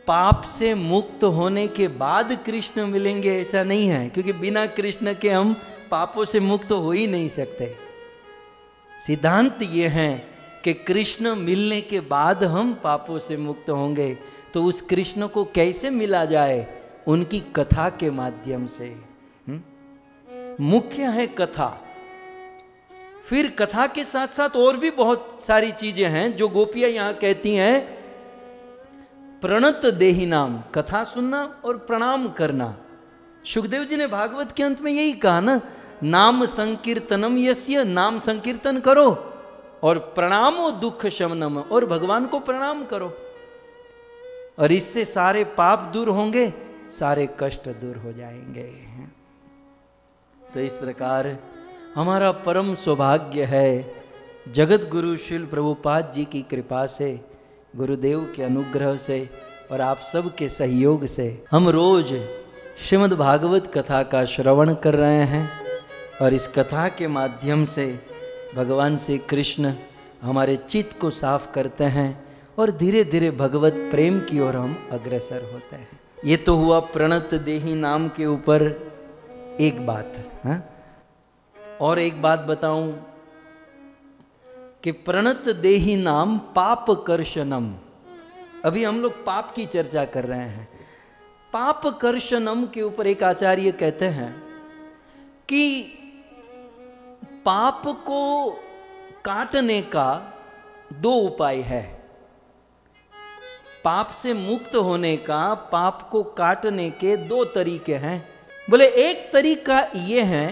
पाप से मुक्त होने के बाद कृष्ण मिलेंगे ऐसा नहीं है, क्योंकि बिना कृष्ण के हम पापों से मुक्त हो ही नहीं सकते। सिद्धांत ये है कि कृष्ण मिलने के बाद हम पापों से मुक्त होंगे। तो उस कृष्ण को कैसे मिला जाए? उनकी कथा के माध्यम से। मुख्य है कथा। फिर कथा के साथ साथ और भी बहुत सारी चीजें हैं जो गोपियां यहां कहती हैं। प्रणत देहि नाम, कथा सुनना और प्रणाम करना। सुखदेव जी ने भागवत के अंत में यही कहा ना, नाम संकीर्तनम यस्य, नाम संकीर्तन करो और प्रणामो दुख शमनम, और भगवान को प्रणाम करो, और इससे सारे पाप दूर होंगे, सारे कष्ट दूर हो जाएंगे। तो इस प्रकार हमारा परम सौभाग्य है जगत गुरु श्रील प्रभुपाद जी की कृपा से, गुरुदेव के अनुग्रह से और आप सब के सहयोग से हम रोज श्रीमद् भागवत कथा का श्रवण कर रहे हैं और इस कथा के माध्यम से भगवान श्री कृष्ण हमारे चित्त को साफ करते हैं और धीरे धीरे भगवत प्रेम की ओर हम अग्रसर होते हैं। ये तो हुआ प्रणत देही नाम के ऊपर एक बात है। और एक बात बताऊं कि प्रणत देही नाम पाप कर्षणम, अभी हम लोग पाप की चर्चा कर रहे हैं। पाप कर्षणम के ऊपर एक आचार्य कहते हैं कि पाप को काटने का दो उपाय है। पाप से मुक्त होने का, पाप को काटने के दो तरीके हैं। बोले एक तरीका ये है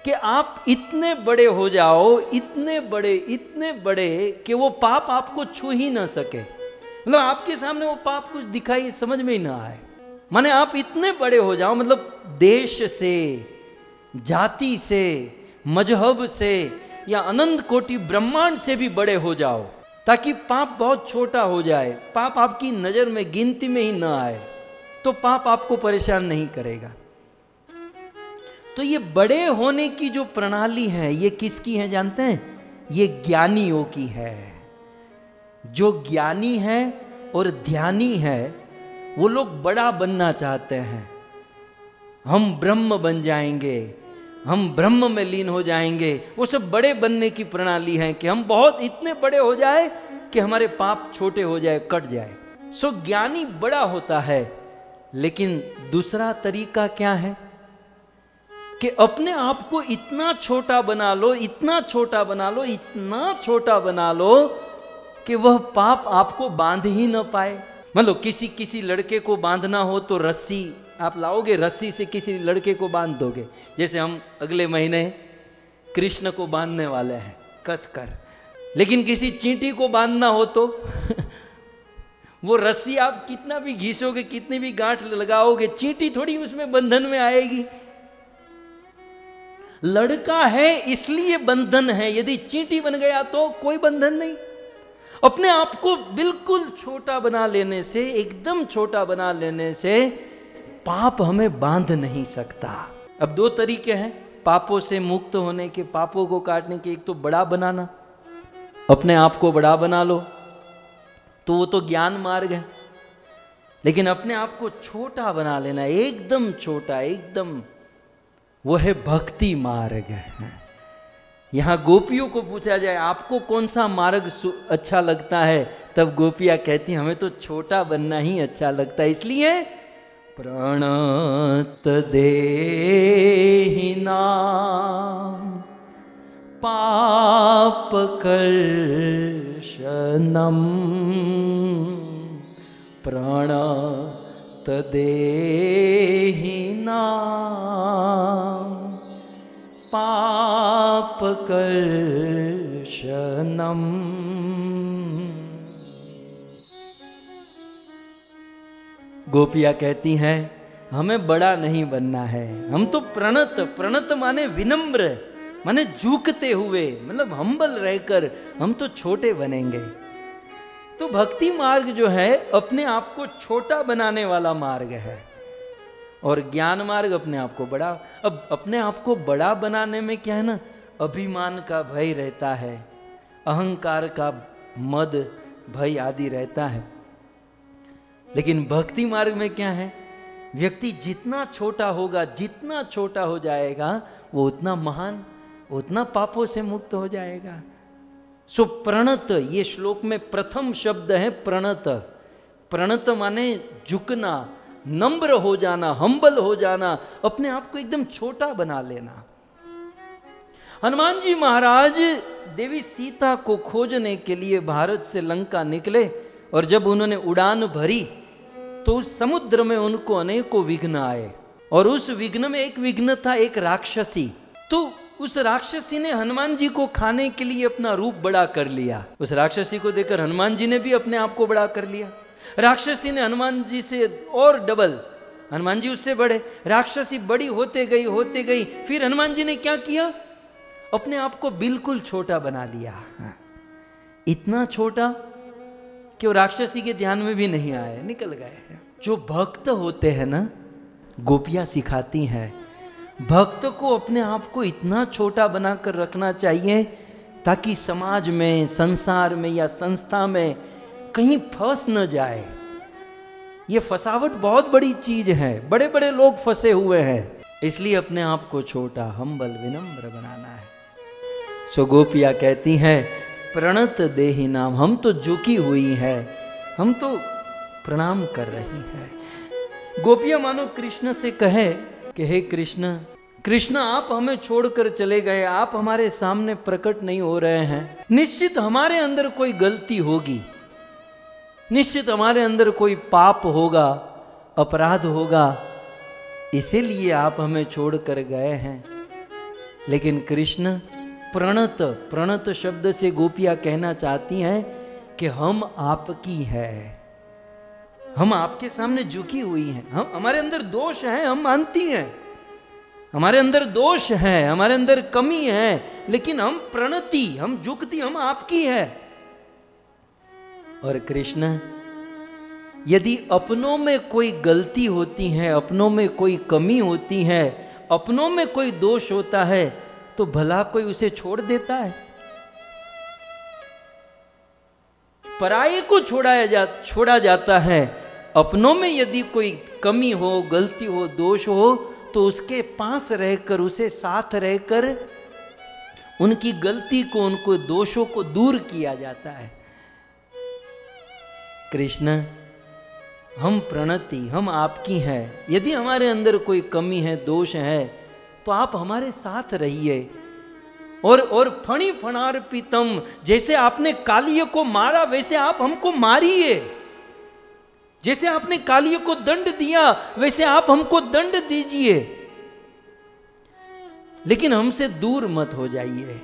कि आप इतने बड़े हो जाओ, इतने बड़े कि वो पाप आपको छू ही ना सके, मतलब आपके सामने वो पाप कुछ दिखाई समझ में ही ना आए। माने आप इतने बड़े हो जाओ, मतलब देश से, जाति से, मजहब से या अनंत कोटि ब्रह्मांड से भी बड़े हो जाओ, ताकि पाप बहुत छोटा हो जाए, पाप आपकी नजर में गिनती में ही ना आए, तो पाप आपको परेशान नहीं करेगा। तो ये बड़े होने की जो प्रणाली है ये किसकी है जानते हैं? ये ज्ञानियों की है। जो ज्ञानी है और ध्यानी है वो लोग बड़ा बनना चाहते हैं। हम ब्रह्म बन जाएंगे, हम ब्रह्म में लीन हो जाएंगे, वो सब बड़े बनने की प्रणाली है कि हम बहुत इतने बड़े हो जाए कि हमारे पाप छोटे हो जाए, कट जाए। सो ज्ञानी बड़ा होता है। लेकिन दूसरा तरीका क्या है कि अपने आप को इतना छोटा बना लो, इतना छोटा बना लो, इतना छोटा बना लो कि वह पाप आपको बांध ही न पाए। मतलब किसी लड़के को बांधना हो तो रस्सी आप लाओगे, रस्सी से किसी लड़के को बांध दोगे। जैसे हम अगले महीने कृष्ण को बांधने वाले हैं कसकर, लेकिन किसी चींटी को बांधना हो तो वो रस्सी आप कितना भी घिसोगे, कितनी भी गांठ लगाओगे, चींटी थोड़ी उसमें बंधन में आएगी। लड़का है इसलिए बंधन है, यदि चींटी बन गया तो कोई बंधन नहीं। अपने आप को बिल्कुल छोटा बना लेने से, एकदम छोटा बना लेने से पाप हमें बांध नहीं सकता। अब दो तरीके हैं पापों से मुक्त होने के, पापों को काटने के। एक तो बड़ा बनाना, अपने आप को बड़ा बना लो, तो वो तो ज्ञान मार्ग है। लेकिन अपने आप को छोटा बना लेना, एकदम छोटा, एकदम, वो है भक्ति मार्ग है। यहां गोपियों को पूछा जाए आपको कौन सा मार्ग अच्छा लगता है, तब गोपियां कहती हमें तो छोटा बनना ही अच्छा लगता है। इसलिए प्रणत देहि नाम पाप कर्षणम, प्रणत देहि नाम पाप कर्षणम। गोपियां कहती हैं हमें बड़ा नहीं बनना है, हम तो प्रणत माने विनम्र, माने झुकते हुए, मतलब हम्बल रहकर हम तो छोटे बनेंगे। तो भक्ति मार्ग जो है अपने आप को छोटा बनाने वाला मार्ग है, और ज्ञान मार्ग अपने आप को बड़ा। अब अपने आप को बड़ा बनाने में क्या है ना, अभिमान का भय रहता है, अहंकार का मद भय आदि रहता है। लेकिन भक्ति मार्ग में क्या है, व्यक्ति जितना छोटा होगा, जितना छोटा हो जाएगा, वो उतना महान, उतना पापों से मुक्त हो जाएगा। सो प्रणत, ये श्लोक में प्रथम शब्द है प्रणत। प्रणत माने झुकना, नम्र हो जाना, हम्बल हो जाना, अपने आप को एकदम छोटा बना लेना। हनुमान जी महाराज देवी सीता को खोजने के लिए भारत से लंका निकले, और जब उन्होंने उड़ान भरी तो उस समुद्र में उनको अनेकों विघ्न आए, और उस विघ्न में एक विघ्न था एक राक्षसी। तो उस राक्षसी ने हनुमान जी को खाने के लिए अपना रूप बड़ा कर लिया। उस राक्षसी को देखकर हनुमान जी ने भी अपने आप को बड़ा कर लिया। राक्षसी ने हनुमान जी से और डबल, हनुमान जी उससे बड़े। राक्षसी बड़ी होते गई, फिर हनुमान जी ने क्या किया, अपने आप को बिल्कुल छोटा बना लिया, इतना छोटा कि वो राक्षसी के ध्यान में भी नहीं आए, निकल गए। जो भक्त होते हैं ना, गोपियां सिखाती हैं, भक्त को अपने आप को इतना छोटा बनाकर रखना चाहिए ताकि समाज में, संसार में या संस्था में कहीं फंस न जाए। ये फसावट बहुत बड़ी चीज है, बड़े बड़े लोग फंसे हुए हैं, इसलिए अपने आप को छोटा, हम्बल, विनम्र बनाना है। सो गोपियां कहती हैं प्रणत देहि नाम, हम तो झुकी हुई है, हम तो प्रणाम कर रही है। गोपियां मानो कृष्ण से कहे कि हे कृष्ण, कृष्ण आप हमें छोड़कर चले गए, आप हमारे सामने प्रकट नहीं हो रहे हैं, निश्चित हमारे अंदर कोई गलती होगी, निश्चित हमारे अंदर कोई पाप होगा, अपराध होगा, इसीलिए आप हमें छोड़कर गए हैं। लेकिन कृष्ण प्रणत, प्रणत शब्द से गोपियां कहना चाहती हैं कि हम आपकी है, हम आपके सामने झुकी हुई हैं, हम, हमारे अंदर दोष है, हम मानती हैं, हमारे अंदर दोष है, हमारे अंदर कमी है, लेकिन हम प्रणति, हम झुकती, हम आपकी है। और कृष्ण, यदि अपनों में कोई गलती होती है, अपनों में कोई कमी होती है, अपनों में कोई दोष होता है, तो भला कोई उसे छोड़ देता है? पराये को छोड़ा जाता है। अपनों में यदि कोई कमी हो, गलती हो, दोष हो, तो उसके पास रहकर, उसे साथ रहकर उनकी गलती को, उनको दोषों को दूर किया जाता है। कृष्ण, हम प्रणति, हम आपकी हैं, यदि हमारे अंदर कोई कमी है, दोष है, तो आप हमारे साथ रहिए। और फणी फणार पीतम, जैसे आपने कालिय को मारा वैसे आप हमको मारिए, जैसे आपने कालिय को दंड दिया वैसे आप हमको दंड दीजिए, लेकिन हमसे दूर मत हो जाइए।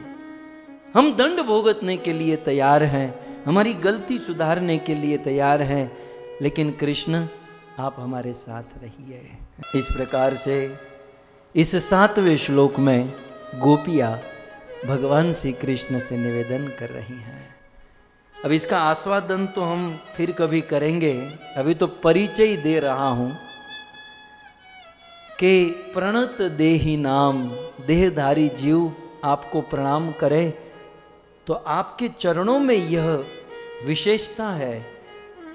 हम दंड भुगतने के लिए तैयार हैं, हमारी गलती सुधारने के लिए तैयार हैं, लेकिन कृष्ण आप हमारे साथ रहिए। इस प्रकार से इस 7वें श्लोक में गोपियां भगवान श्री कृष्ण से निवेदन कर रही हैं। अब इसका आस्वादन तो हम फिर कभी करेंगे, अभी तो परिचय ही दे रहा हूं कि प्रणत देहि नाम, देहधारी जीव आपको प्रणाम करे, तो आपके चरणों में यह विशेषता है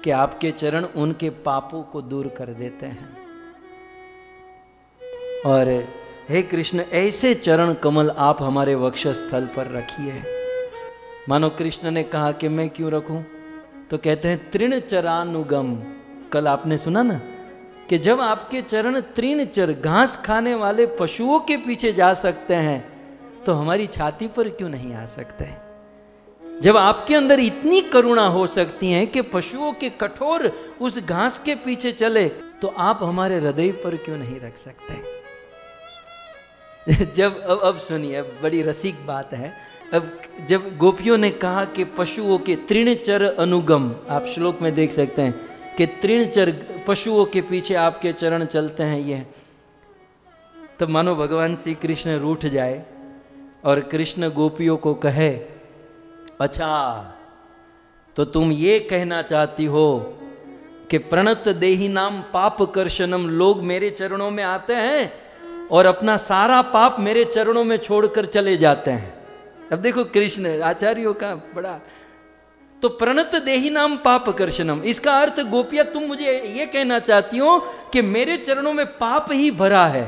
कि आपके चरण उनके पापों को दूर कर देते हैं। और हे कृष्ण, ऐसे चरण कमल आप हमारे वक्षस्थल पर रखिए। मानो कृष्ण ने कहा कि मैं क्यों रखूं, तो कहते हैं तृणचरानुगम। कल आपने सुना ना कि जब आपके चरण तृणचर, घास खाने वाले पशुओं के पीछे जा सकते हैं, तो हमारी छाती पर क्यों नहीं आ सकते? जब आपके अंदर इतनी करुणा हो सकती है कि पशुओं के कठोर उस घास के पीछे चले, तो आप हमारे हृदय पर क्यों नहीं रख सकते? जब अब सुनिए, बड़ी रसिक बात है। अब जब गोपियों ने कहा कि पशुओं के तृणचर अनुगम, आप श्लोक में देख सकते हैं कि तृणचर, पशुओं के पीछे आपके चरण चलते हैं, ये तब मानो भगवान श्री कृष्ण रूठ जाए और कृष्ण गोपियों को कहे, अच्छा तो तुम ये कहना चाहती हो कि प्रणत देहि नाम पाप कर्षणम, लोग मेरे चरणों में आते हैं और अपना सारा पाप मेरे चरणों में छोड़कर चले जाते हैं। अब देखो कृष्ण आचार्यों का बड़ा, तो प्रणत देहि नाम पाप कर्षणम, इसका अर्थ गोपिया तुम मुझे ये कहना चाहती हो कि मेरे चरणों में पाप ही भरा है।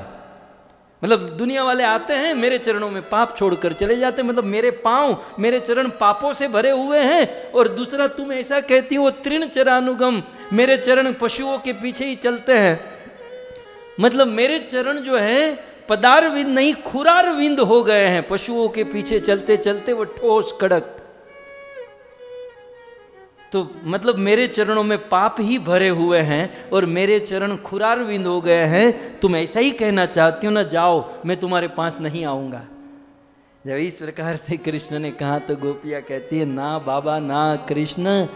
मतलब दुनिया वाले आते हैं मेरे चरणों में पाप छोड़कर चले जाते हैं, मतलब मेरे पांव, मेरे चरण पापों से भरे हुए हैं। और दूसरा तुम ऐसा कहती हो तृणचरानुगम, मेरे चरण पशुओं के पीछे ही चलते हैं, मतलब मेरे चरण जो है पदारविंद नहीं खुरारविंद हो गए हैं, पशुओं के पीछे चलते चलते वो ठोस कड़क। तो मतलब मेरे चरणों में पाप ही भरे हुए हैं और मेरे चरण खुरारविंद हो गए हैं। तुम ऐसा ही कहना चाहती हो ना, जाओ मैं तुम्हारे पास नहीं आऊंगा। जब इस प्रकार से कृष्ण ने कहा तो गोपियां कहती है, ना बाबा ना, कृष्ण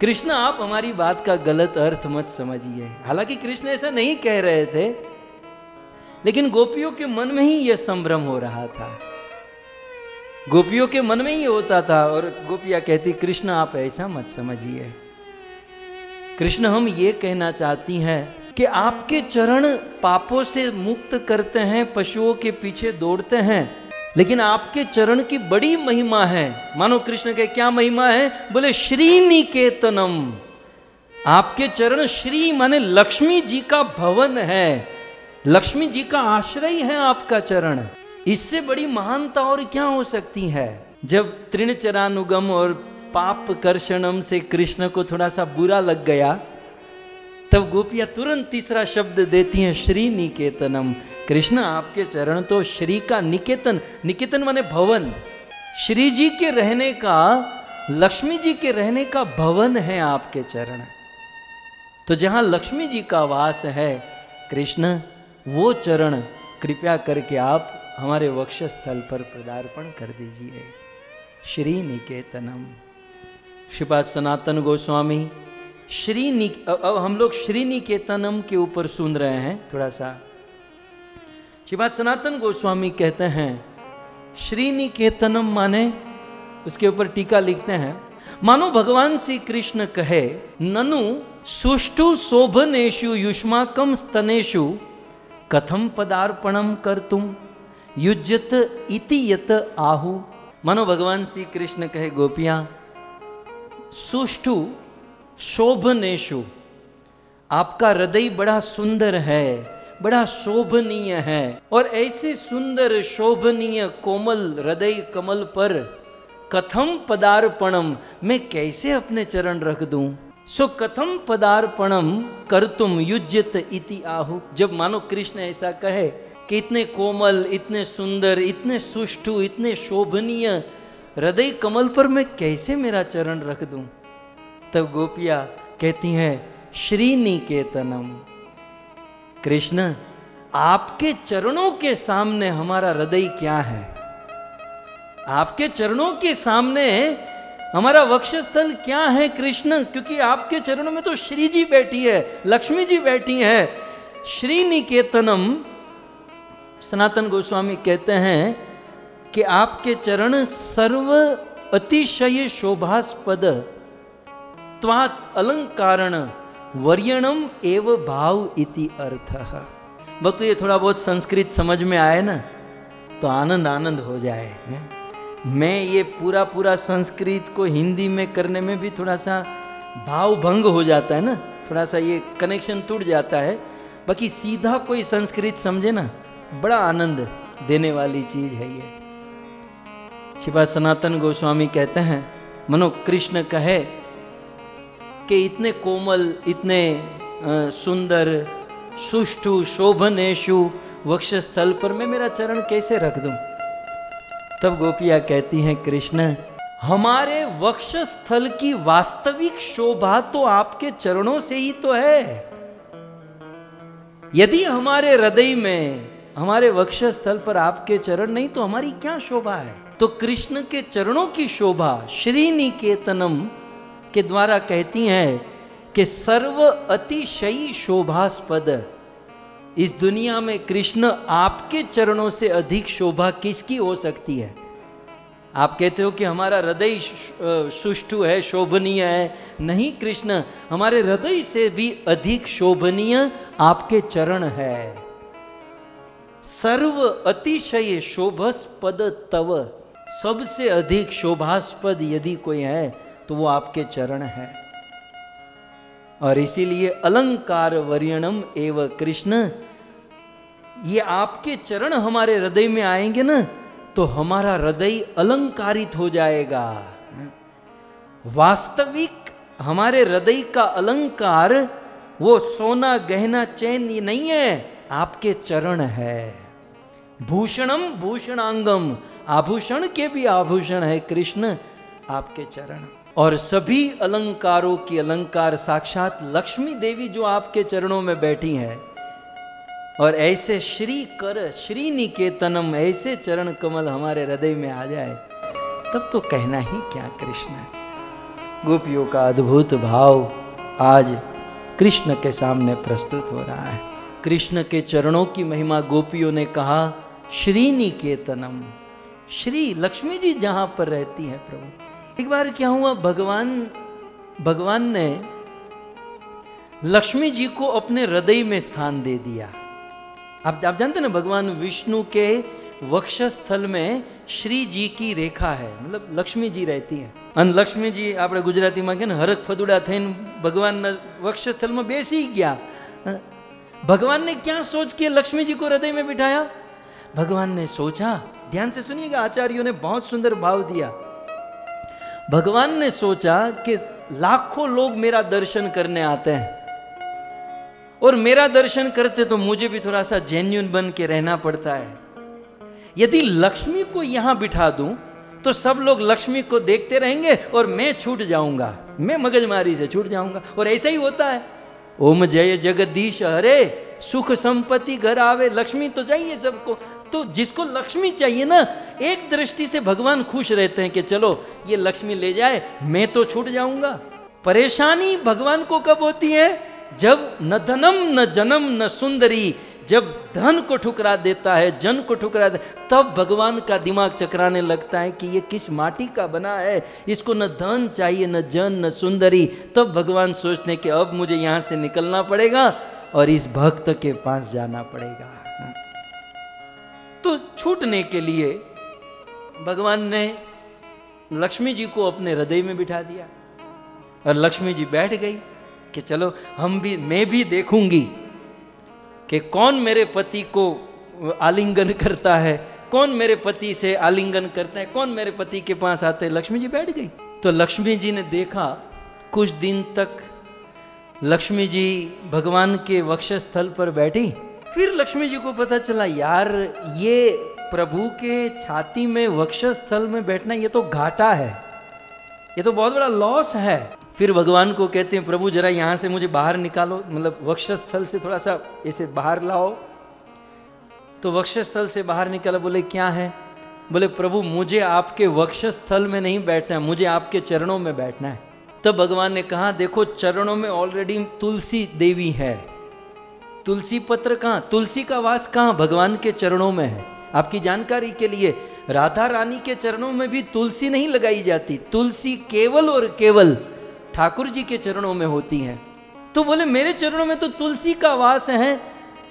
कृष्ण आप हमारी बात का गलत अर्थ मत समझिए। हालांकि कृष्ण ऐसा नहीं कह रहे थे, लेकिन गोपियों के मन में ही यह संभ्रम हो रहा था गोपियों के मन में ही होता था। और गोपियाँ कहती कृष्ण आप ऐसा मत समझिए, कृष्ण हम ये कहना चाहती हैं कि आपके चरण पापों से मुक्त करते हैं, पशुओं के पीछे दौड़ते हैं, लेकिन आपके चरण की बड़ी महिमा है। मानो कृष्ण के क्या महिमा है? बोले श्रीनिकेतनम। आपके चरण श्री माने लक्ष्मी जी का भवन है, लक्ष्मी जी का आश्रय है आपका चरण। इससे बड़ी महानता और क्या हो सकती है? जब तृणचरानुगम और पाप कर्षणम से कृष्ण को थोड़ा सा बुरा लग गया, तब गोपियां तुरंत तीसरा शब्द देती हैं श्री निकेतनम। कृष्ण आपके चरण तो श्री का निकेतन, निकेतन माने भवन, श्री जी के रहने का, लक्ष्मी जी के रहने का भवन है आपके चरण। तो जहां लक्ष्मी जी का वास है कृष्ण, वो चरण कृपया करके आप हमारे वक्षस्थल पर पदार्पण कर दीजिए। श्री निकेतनम। श्रीपाद सनातन गोस्वामी अब हम लोग श्री निकेतनम के ऊपर सुन रहे हैं थोड़ा सा। श्रीपाद सनातन गोस्वामी कहते हैं श्री निकेतनम माने, उसके ऊपर टीका लिखते हैं, मानो भगवान श्री कृष्ण कहे ननु सुष्टु शोभनेषु युष्माकम स्तनेषु कथम पदार्पणम कर्तुम युज्यत इति यत आहु। मानो भगवान श्री कृष्ण कहे गोपियां सुष्टु शोभनेषु, आपका हृदय बड़ा सुंदर है, बड़ा शोभनीय है, और ऐसे सुंदर शोभनीय कोमल हृदय कमल पर कथम पदार्पणम, मैं कैसे अपने चरण रख दूं। सो कथम पदार्पणम कर्तुम युज्यत इति आहु। जब मानो कृष्ण ऐसा कहे कि इतने कोमल, इतने सुंदर, इतने सुष्टु, इतने शोभनीय हृदय कमल पर मैं कैसे मेरा चरण रख दूं, तब गोपियां कहती हैं श्री निकेतनम। कृष्ण आपके चरणों के सामने हमारा हृदय क्या है? आपके चरणों के सामने हमारा वक्षस्थल क्या है कृष्ण? क्योंकि आपके चरणों में तो श्री जी बैठी है, लक्ष्मी जी बैठी है। श्री निकेतनम, सनातन गोस्वामी कहते हैं कि आपके चरण सर्व अतिशय शोभास्पद त्वात् अलंकारण वर्यणम एव भाव इति अर्थः। भक्तों ये थोड़ा बहुत संस्कृत समझ में आए ना तो आनंद आनंद हो जाए। मैं ये पूरा संस्कृत को हिंदी में करने में भी थोड़ा सा भाव भंग हो जाता है ना, थोड़ा सा ये कनेक्शन टूट जाता है। बाकी सीधा कोई संस्कृत समझे ना, बड़ा आनंद देने वाली चीज है ये। श्रीपाद सनातन गोस्वामी कहते हैं मनो कृष्ण कहे कि इतने कोमल, इतने सुंदर, सुष्ठु शोभनेषु वक्षस्थल पर मैं मेरा चरण कैसे रख दूं। तब गोपियां कहती हैं कृष्ण हमारे वक्षस्थल की वास्तविक शोभा तो आपके चरणों से ही तो है। यदि हमारे हृदय में, हमारे वक्षस्थल पर आपके चरण नहीं तो हमारी क्या शोभा है। तो कृष्ण के चरणों की शोभा श्री निकेतनम के द्वारा कहती हैं कि सर्व अतिशयी शोभास्पद। इस दुनिया में कृष्ण आपके चरणों से अधिक शोभा किसकी हो सकती है? आप कहते हो कि हमारा हृदय सुष्ठु है, शोभनीय है। नहीं कृष्ण, हमारे हृदय से भी अधिक शोभनीय आपके चरण है। सर्व अतिशय शोभास्पद तव, सबसे अधिक शोभास्पद यदि कोई है तो वो आपके चरण है। और इसीलिए अलंकार वर्यणम एव कृष्ण, ये आपके चरण हमारे हृदय में आएंगे ना तो हमारा हृदय अलंकारित हो जाएगा। वास्तविक हमारे हृदय का अलंकार वो सोना गहना चैन नहीं है, आपके चरण है। भूषणम भूषणांगम, आभूषण के भी आभूषण है कृष्ण आपके चरण। और सभी अलंकारों की अलंकार साक्षात लक्ष्मी देवी जो आपके चरणों में बैठी हैं। और ऐसे श्री कर श्री निकेतनम, ऐसे चरण कमल हमारे हृदय में आ जाए तब तो कहना ही क्या कृष्ण। गोपियों का अद्भुत भाव आज कृष्ण के सामने प्रस्तुत हो रहा है। कृष्ण के चरणों की महिमा गोपियों ने कहा श्री निकेतनम। श्री लक्ष्मी जी जहां पर रहती हैं प्रभु। एक बार क्या हुआ, भगवान ने लक्ष्मी जी को अपने हृदय में स्थान दे दिया। आप जानते ना, भगवान विष्णु के वक्षस्थल में श्री जी की रेखा है, मतलब लक्ष्मी जी रहती है। અને લક્ષ્મીજી આપણે ગુજરાતીમાં કે ને હરખ ફદુડા થઈને ભગવાનના વક્ષસ્થલમાં બેસી ગયા। भगवान ने क्या सोच के लक्ष्मी जी को हृदय में बिठाया? भगवान ने सोचा, ध्यान से सुनिएगा, आचार्यों ने बहुत सुंदर भाव दिया। भगवान ने सोचा कि लाखों लोग मेरा दर्शन करने आते हैं और मेरा दर्शन करते तो मुझे भी थोड़ा सा जेन्युइन बन के रहना पड़ता है। यदि लक्ष्मी को यहां बिठा दूं तो सब लोग लक्ष्मी को देखते रहेंगे और मैं छूट जाऊंगा, मैं मगजमारी से छूट जाऊंगा। और ऐसा ही होता है। ओम जय जगदीश हरे, सुख संपत्ति घर आवे। लक्ष्मी तो चाहिए सबको, तो जिसको लक्ष्मी चाहिए ना, एक दृष्टि से भगवान खुश रहते हैं कि चलो ये लक्ष्मी ले जाए, मैं तो छूट जाऊंगा। परेशानी भगवान को कब होती है? जब न धनम न जन्म न सुंदरी, जब धन को ठुकरा देता है, जन को ठुकरा देता है, तब भगवान का दिमाग चकराने लगता है कि ये किस माटी का बना है, इसको न धन चाहिए न जन न सुंदरी। तब भगवान सोचते हैं कि अब मुझे यहाँ से निकलना पड़ेगा और इस भक्त के पास जाना पड़ेगा। तो छूटने के लिए भगवान ने लक्ष्मी जी को अपने हृदय में बिठा दिया और लक्ष्मी जी बैठ गई कि चलो मैं भी देखूंगी कि कौन मेरे पति को आलिंगन करता है, कौन मेरे पति से आलिंगन करता है, कौन मेरे पति के पास आते हैं। लक्ष्मी जी बैठ गई। तो लक्ष्मी जी ने देखा, कुछ दिन तक लक्ष्मी जी भगवान के वक्षस्थल पर बैठी। फिर लक्ष्मी जी को पता चला, यार ये प्रभु के छाती में वक्षस्थल में बैठना ये तो घाटा है, ये तो बहुत बड़ा लॉस है। फिर भगवान को कहते हैं, प्रभु जरा यहाँ से मुझे बाहर निकालो, मतलब वक्षस्थल से थोड़ा सा ऐसे बाहर लाओ। तो वक्षस्थल से बाहर निकाला। बोले क्या है? बोले प्रभु मुझे आपके वक्षस्थल में नहीं बैठना है, मुझे आपके चरणों में बैठना है। तब भगवान ने कहा, देखो चरणों में ऑलरेडी तुलसी देवी है, तुलसी पत्र कहाँ, तुलसी का वास कहाँ? भगवान के चरणों में है। आपकी जानकारी के लिए, राधा रानी के चरणों में भी तुलसी नहीं लगाई जाती, तुलसी केवल और केवल ठाकुर जी के चरणों में होती है। तो बोले मेरे चरणों में तो तुलसी का वास है।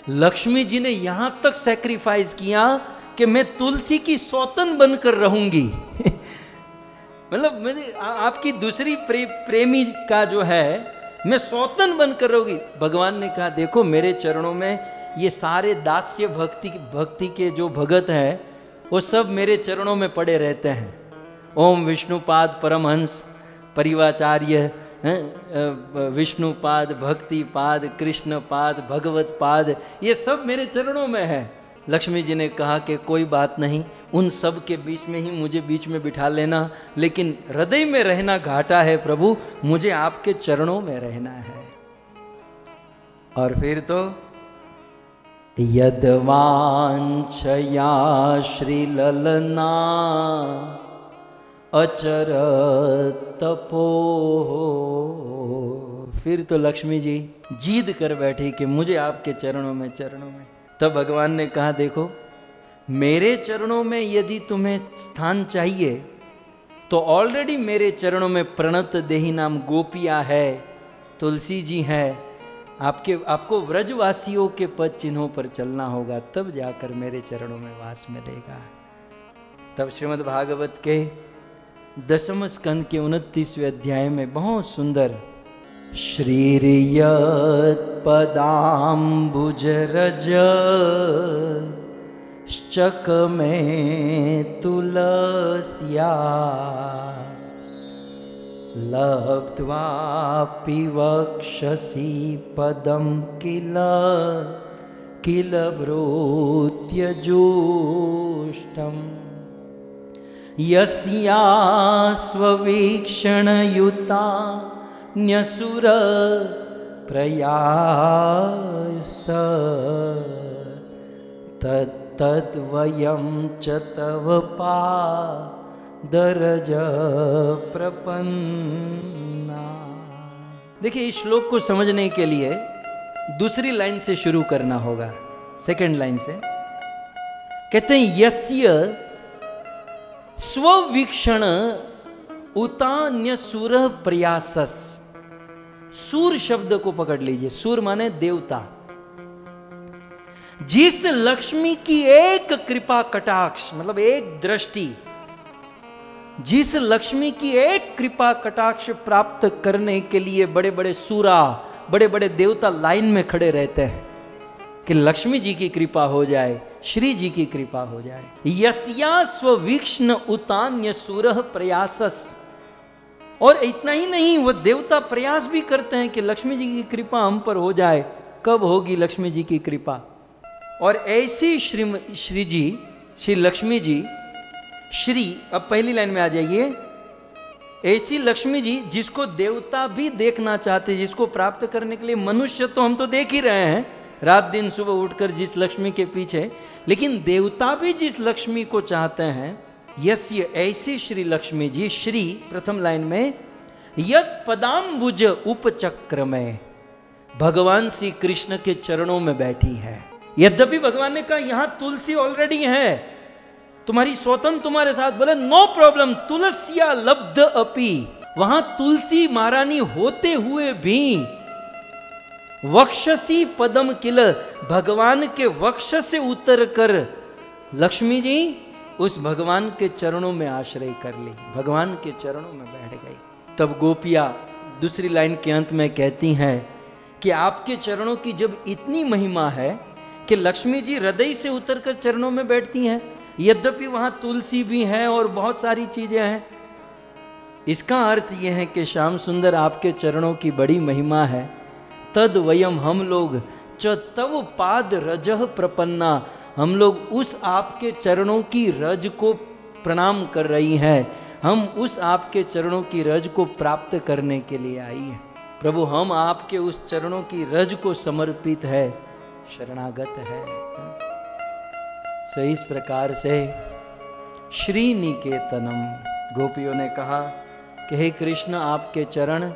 लक्ष्मी जी ने यहां तक सैक्रिफाइस किया कि मैं तुलसी की सौतन बनकर रहूंगी। मतलब मेरे आपकी दूसरी प्रेमी का जो है, मैं सौतन बनकर रहूंगी। भगवान ने कहा, देखो मेरे चरणों में ये सारे दास्य भक्ति के जो भगत हैं वो सब मेरे चरणों में पड़े रहते हैं। ओम विष्णुपाद परमहंस परिवाचार्य, विष्णुपाद, भक्तिपाद, कृष्णपाद, भगवत पाद, ये सब मेरे चरणों में है। लक्ष्मी जी ने कहा कि कोई बात नहीं, उन सब के बीच में ही मुझे बीच में बिठा लेना, लेकिन हृदय में रहना घाटा है प्रभु, मुझे आपके चरणों में रहना है। और फिर तो यदवांछया श्रीललना अचर तपो। फिर तो लक्ष्मी जी जीद कर बैठी कि मुझे आपके चरणों में। तब भगवान ने कहा, देखो मेरे चरणों में यदि तुम्हें स्थान चाहिए तो ऑलरेडी मेरे चरणों में प्रणत देही नाम गोपिया है, तुलसी जी है। आपको व्रजवासियों के पद चिन्हों पर चलना होगा, तब जाकर मेरे चरणों में वास मिलेगा। तब श्रीमद् भागवत के 10वें स्कंद के 29वें अध्याय में बहुत सुंदर, श्रीर्यत् पदाम्बुजरज श्चक में तुलस्या लब्ध्वापि वक्षसि पदं किल भ्रूत्यजूष्टम् यस्या स्ववीक्षणयुता न्यसुर प्रयास तद्वयं च तव पादरज प्रपन्ना। देखिए, इस श्लोक को समझने के लिए दूसरी लाइन से शुरू करना होगा। सेकंड लाइन से कहते हैं, यस्य स्ववीक्षण उतान्य सुर प्रयासस। सूर शब्द को पकड़ लीजिए, सूर माने देवता। जिस लक्ष्मी की एक कृपा कटाक्ष मतलब एक दृष्टि, जिस लक्ष्मी की एक कृपा कटाक्ष प्राप्त करने के लिए बड़े बड़े सूरा, बड़े बड़े देवता लाइन में खड़े रहते हैं कि लक्ष्मी जी की कृपा हो जाए, श्री जी की कृपा हो जाए। यस्या स्ववीक्षण उतान्य सुरह प्रयासस। और इतना ही नहीं, वो देवता प्रयास भी करते हैं कि लक्ष्मी जी की कृपा हम पर हो जाए। कब होगी लक्ष्मी जी की कृपा? और ऐसी श्री जी, श्री लक्ष्मी जी, श्री, अब पहली लाइन में आ जाइए। ऐसी लक्ष्मी जी जिसको देवता भी देखना चाहते, जिसको प्राप्त करने के लिए मनुष्य तो हम तो देख ही रहे हैं रात दिन सुबह उठकर जिस लक्ष्मी के पीछे, लेकिन देवता भी जिस लक्ष्मी को चाहते हैं, यस्य ऐसी श्री लक्ष्मी जी, श्री प्रथम लाइन में, यत पदाम्बुज उपचक्र में, भगवान श्री कृष्ण के चरणों में बैठी है। यद्यपि भगवान ने कहा यहां तुलसी ऑलरेडी है, तुम्हारी स्वतंत्र तुम्हारे साथ, बोले नो प्रॉब्लम, तुलसिया लब्ध अपि। वहां तुलसी महारानी होते हुए भी वक्षसी पदम किल, भगवान के वक्ष से उतर कर लक्ष्मी जी उस भगवान के चरणों में आश्रय कर ली, भगवान के चरणों में बैठ गई। तब गोपियां दूसरी लाइन के अंत में कहती हैं कि आपके चरणों की जब इतनी महिमा है कि लक्ष्मी जी हृदय से उतरकर चरणों में बैठती हैं, यद्यपि वहां तुलसी भी है और बहुत सारी चीजें हैं। इसका अर्थ यह है कि श्याम सुंदर आपके चरणों की बड़ी महिमा है। तद वयम, हम लोग, च तव पाद रजह प्रपन्ना, हम लोग उस आपके चरणों की रज को प्रणाम कर रही हैं। हम उस आपके चरणों की रज को प्राप्त करने के लिए आई है। प्रभु, हम आपके उस चरणों की रज को समर्पित है, शरणागत है। सो इस प्रकार से श्री निकेतनम, गोपियों ने कहा कि हे कृष्ण, आपके चरण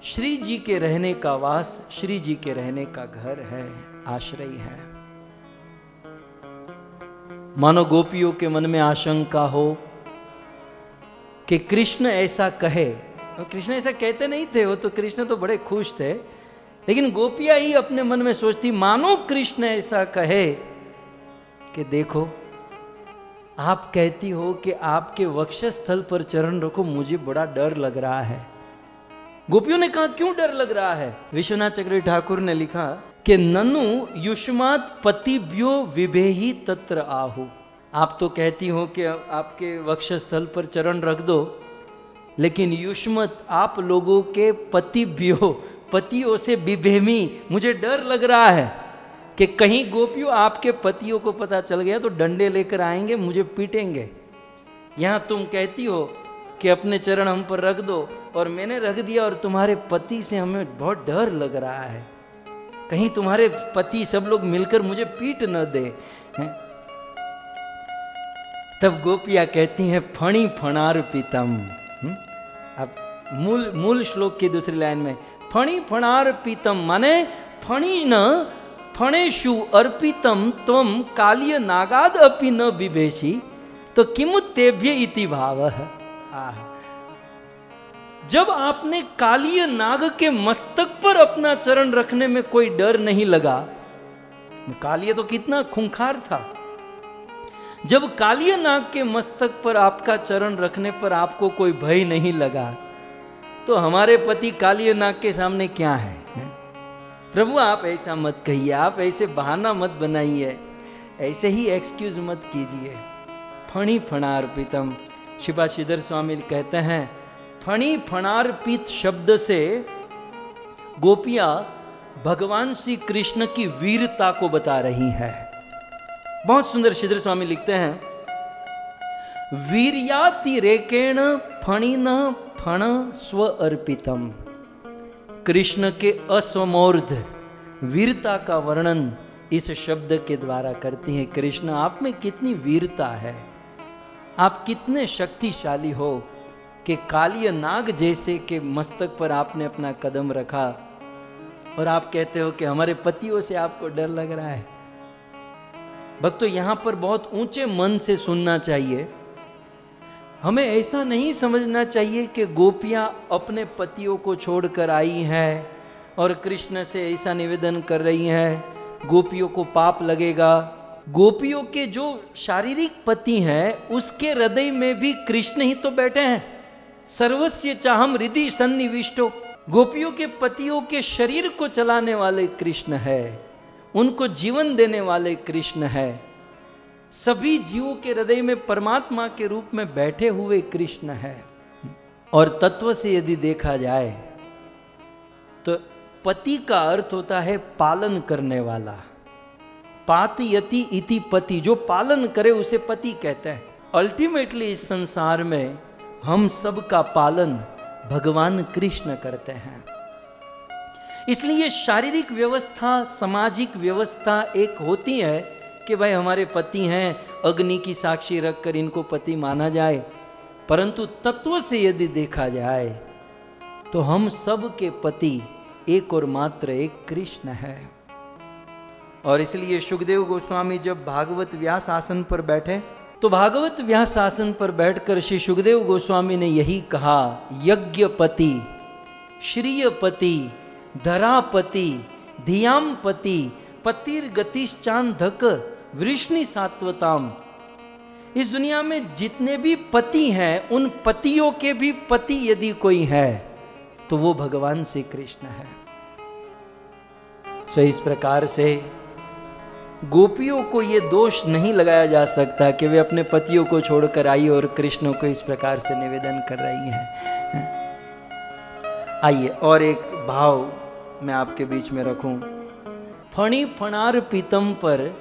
श्री जी के रहने का वास, श्री जी के रहने का घर है, आश्रय है। मानो गोपियों के मन में आशंका हो कि कृष्ण ऐसा कहे। तो कृष्ण ऐसा कहते नहीं थे, वो तो कृष्ण तो बड़े खुश थे, लेकिन गोपियां ही अपने मन में सोचती मानो कृष्ण ऐसा कहे कि देखो, आप कहती हो कि आपके वक्षस्थल पर चरण रखो, मुझे बड़ा डर लग रहा है। गोपियों ने कहा क्यों डर लग रहा है? विश्वनाथ चक्रवर्ती ठाकुर ने लिखा कि ननु युष्मात् पतिभ्यो विभेहि तत्र आहु। आप तो कहती हो कि आपके वक्षस्थल पर चरण रख दो, लेकिन युष्मत, आप लोगों के पतिभ्यो, पतियों से विभेमी, मुझे डर लग रहा है कि कहीं गोपियों आपके पतियों को पता चल गया तो डंडे लेकर आएंगे, मुझे पीटेंगे। यहां तुम कहती हो कि अपने चरण हम पर रख दो, और मैंने रख दिया, और तुम्हारे पति से हमें बहुत डर लग रहा है, कहीं तुम्हारे पति सब लोग मिलकर मुझे पीट न दे। तब गोपियां कहती हैं फणी फणार पीतम। अब मूल श्लोक की दूसरी लाइन में फणी फणार पीतम माने फणी न फणेषु अर्पितम त्वम कालिय नागाद अपि न बिभेषि, तो किमु तेभ्य इति भावः। जब आपने कालिय नाग के मस्तक पर अपना चरण रखने में कोई डर नहीं लगा, कालिय तो कितना खूंखार था, जब कालिय नाग के मस्तक पर आपका चरण रखने पर आपको कोई भय नहीं लगा, तो हमारे पति कालिय नाग के सामने क्या है? प्रभु, आप ऐसा मत कहिए, आप ऐसे बहाना मत बनाइए, ऐसे ही एक्सक्यूज मत कीजिए। फणी फणार्पितम, शिवा श्रीधर स्वामी कहते हैं फणी फणार्पित शब्द से गोपियां भगवान श्री कृष्ण की वीरता को बता रही है। बहुत सुंदर श्रीधर स्वामी लिखते हैं वीर्यातिरेकेण फणिन फण स्व अर्पितम। कृष्ण के अस्वमोर्ध वीरता का वर्णन इस शब्द के द्वारा करती हैं। कृष्ण, आप में कितनी वीरता है, आप कितने शक्तिशाली हो कि कालिय नाग जैसे के मस्तक पर आपने अपना कदम रखा, और आप कहते हो कि हमारे पतियों से आपको डर लग रहा है। भक्तों, यहां पर बहुत ऊंचे मन से सुनना चाहिए हमें ऐसा नहीं समझना चाहिए कि गोपियां अपने पतियों को छोड़कर आई हैं और कृष्ण से ऐसा निवेदन कर रही हैं, गोपियों को पाप लगेगा। गोपियों के जो शारीरिक पति हैं उसके हृदय में भी कृष्ण ही तो बैठे हैं। सर्वस्य चाहम हृदि सन्निविष्टो, गोपियों के पतियों के शरीर को चलाने वाले कृष्ण है, उनको जीवन देने वाले कृष्ण है। सभी जीवों के हृदय में परमात्मा के रूप में बैठे हुए कृष्ण है। और तत्व से यदि देखा जाए तो पति का अर्थ होता है पालन करने वाला। पातयति इति पति, जो पालन करे उसे पति कहते हैं। अल्टीमेटली इस संसार में हम सब का पालन भगवान कृष्ण करते हैं। इसलिए शारीरिक व्यवस्था, सामाजिक व्यवस्था एक होती है कि भाई हमारे पति हैं, अग्नि की साक्षी रखकर इनको पति माना जाए, परंतु तत्व से यदि देखा जाए तो हम सब के पति एक और मात्र एक कृष्ण है। और इसलिए सुखदेव गोस्वामी जब भागवत व्यास आसन पर बैठे तो भागवत व्यास आसन पर बैठकर श्री सुखदेव गोस्वामी ने यही कहा, यज्ञपति, श्रीयपति, धरापति, धियामपति, पतिर्गतिश्चांधक वृष्णि सात्वताम। इस दुनिया में जितने भी पति हैं उन पतियों के भी पति यदि कोई है तो वो भगवान श्री कृष्ण है। सो इस प्रकार से गोपियों को ये दोष नहीं लगाया जा सकता कि वे अपने पतियों को छोड़कर आई और कृष्ण को इस प्रकार से निवेदन कर रही हैं। आइए और एक भाव मैं आपके बीच में रखूं। फणी फणार पीतम पर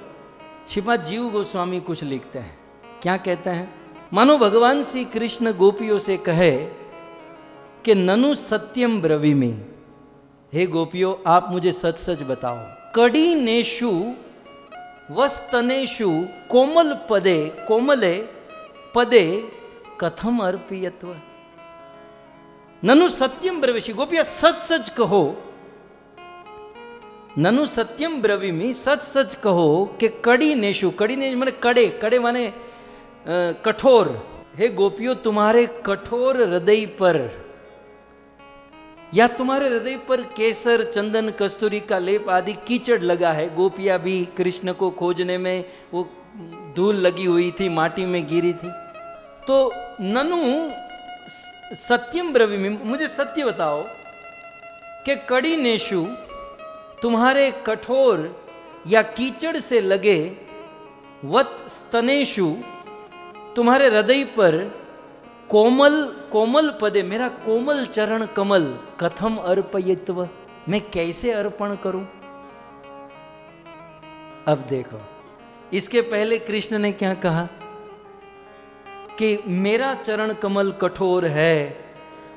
श्रीपाद जीव गोस्वामी कुछ लिखते हैं। क्या कहते हैं? मानो भगवान श्री कृष्ण गोपियों से कहे कि ननु सत्यम ब्रवीमि, हे गोपियों आप मुझे सच सच बताओ, कड़ी नेशु वस्तनेशु कोमल पदे, कोमले पदे कथम अर्पयत्व। ननु सत्यम ब्रवीषि, गोपिया सच सच कहो, ननु सत्यम ब्रवीमि, सच सच कहो कि कड़ी नेशु, कड़ी नेशु माने कड़े, कड़े माने कठोर, हे गोपियों तुम्हारे कठोर हृदय पर या तुम्हारे हृदय पर केसर, चंदन, कस्तूरी का लेप आदि कीचड़ लगा है। गोपियां भी कृष्ण को खोजने में वो धूल लगी हुई थी, माटी में गिरी थी। तो ननु सत्यम ब्रवीमि, मुझे सत्य बताओ कि कड़ी नेशु तुम्हारे कठोर या कीचड़ से लगे, वत स्तनेशु तुम्हारे हृदय पर कोमल कोमल पदे, मेरा कोमल चरण कमल कथम अर्पयित्व, मैं कैसे अर्पण करूं। अब देखो, इसके पहले कृष्ण ने क्या कहा कि मेरा चरण कमल कठोर है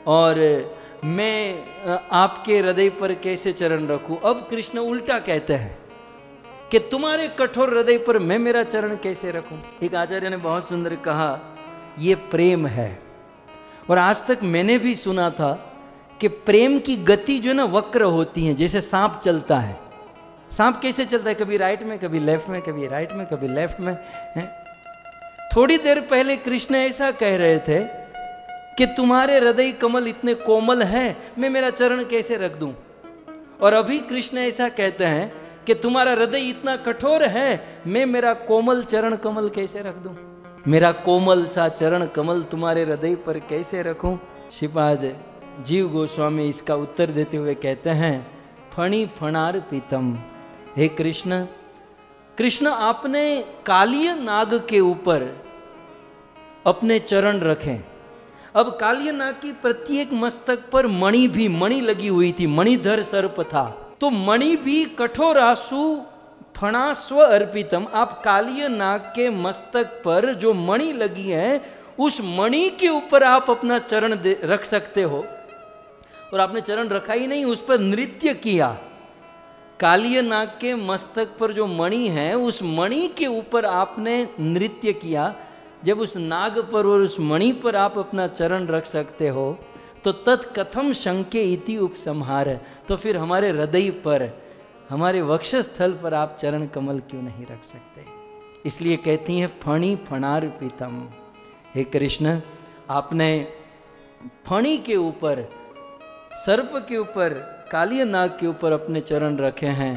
और मैं आपके हृदय पर कैसे चरण रखूं। अब कृष्ण उल्टा कहते हैं कि तुम्हारे कठोर हृदय पर मैं मेरा चरण कैसे रखूं। एक आचार्य ने बहुत सुंदर कहा, ये प्रेम है। और आज तक मैंने भी सुना था कि प्रेम की गति जो है ना वक्र होती है, जैसे सांप चलता है। सांप कैसे चलता है? कभी राइट में, कभी लेफ्ट में, कभी राइट में, कभी लेफ्ट में है? थोड़ी देर पहले कृष्ण ऐसा कह रहे थे कि तुम्हारे हृदय कमल इतने कोमल हैं, मैं मेरा चरण कैसे रख दूं। और अभी कृष्ण ऐसा कहते हैं कि तुम्हारा हृदय इतना कठोर है, मैं मेरा कोमल चरण कमल कैसे रख दूं। मेरा कोमल सा चरण कमल तुम्हारे हृदय पर कैसे रखूं। श्रीपाद जीव गोस्वामी इसका उत्तर देते हुए कहते हैं, फणी फणार पीतम, हे कृष्ण, कृष्ण आपने कालिय नाग के ऊपर अपने चरण रखें। अब कालिय नाग की प्रत्येक मस्तक पर मणि भी, मणि लगी हुई थी, मणिधर सर्प था, तो मणि भी कठोरासु फणा स्व अर्पितम, आप कालिय नाग के मस्तक पर जो मणि लगी है उस मणि के ऊपर आप अपना चरण रख सकते हो। और आपने चरण रखा ही नहीं, उस पर नृत्य किया। कालिय नाग के मस्तक पर जो मणि है उस मणि के ऊपर आपने नृत्य किया। जब उस नाग पर और उस मणि पर आप अपना चरण रख सकते हो तो तत्कथम शंके इति उपसंहार, तो फिर हमारे हृदय पर, हमारे वक्षस्थल पर आप चरण कमल क्यों नहीं रख सकते। इसलिए कहती हैं फणी फणार पीतम, हे कृष्ण आपने फणी के ऊपर, सर्प के ऊपर, कालिय नाग के ऊपर अपने चरण रखे हैं,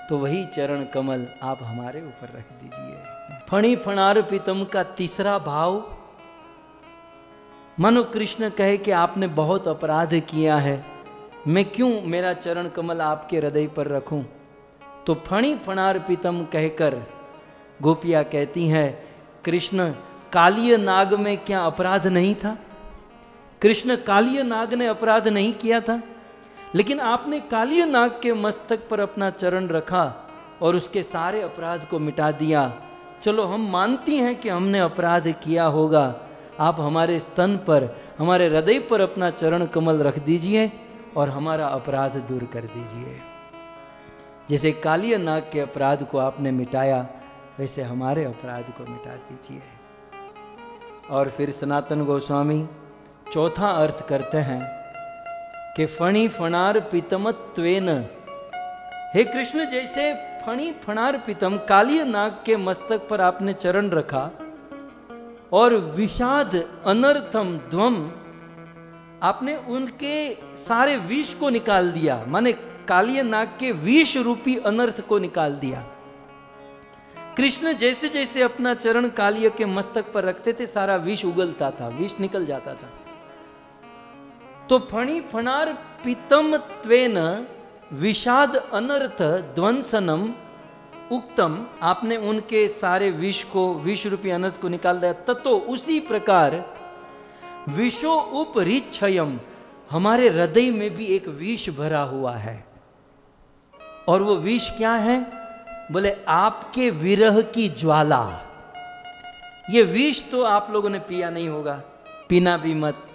तो वही चरण कमल आप हमारे ऊपर रख दीजिए। फणी फणार पीतम का तीसरा भाव, मनो कृष्ण कहे कि आपने बहुत अपराध किया है, मैं क्यों मेरा चरण कमल आपके हृदय पर रखूं। तो फणी फणार पीतम कहकर गोपियाँ कहती हैं, कृष्ण कालिय नाग में क्या अपराध नहीं था? कृष्ण कालिय नाग ने अपराध नहीं किया था, लेकिन आपने कालिय नाग के मस्तक पर अपना चरण रखा और उसके सारे अपराध को मिटा दिया। चलो हम मानती हैं कि हमने अपराध किया होगा, आप हमारे स्तन पर, हमारे हृदय पर अपना चरण कमल रख दीजिए और हमारा अपराध दूर कर दीजिए। जैसे कालिय नाग के अपराध को आपने मिटाया, वैसे हमारे अपराध को मिटा दीजिए। और फिर सनातन गोस्वामी चौथा अर्थ करते हैं कि फणी फणार पीतमत्वेन, हे कृष्ण जैसे फणी फणार पीतम, कालिय नाग के मस्तक पर आपने चरण रखा और विषाद अनर्थम ध्वम, आपने उनके सारे विष को निकाल दिया, माने कालिय नाग के विष रूपी अनर्थ को निकाल दिया। कृष्ण जैसे जैसे अपना चरण कालिय के मस्तक पर रखते थे, सारा विष उगलता था, विष निकल जाता था। तो फणी फणार पीतम त्वेन विषाद अनर्थ ध्वंसनम उक्तम, आपने उनके सारे विष को, विष रूपी अनर्थ को निकाल दिया। ततो उसी प्रकार विषो उपरिच्छयम, हमारे हृदय में भी एक विष भरा हुआ है। और वो विष क्या है? बोले आपके विरह की ज्वाला। ये विष तो आप लोगों ने पिया नहीं होगा, पीना भी मत,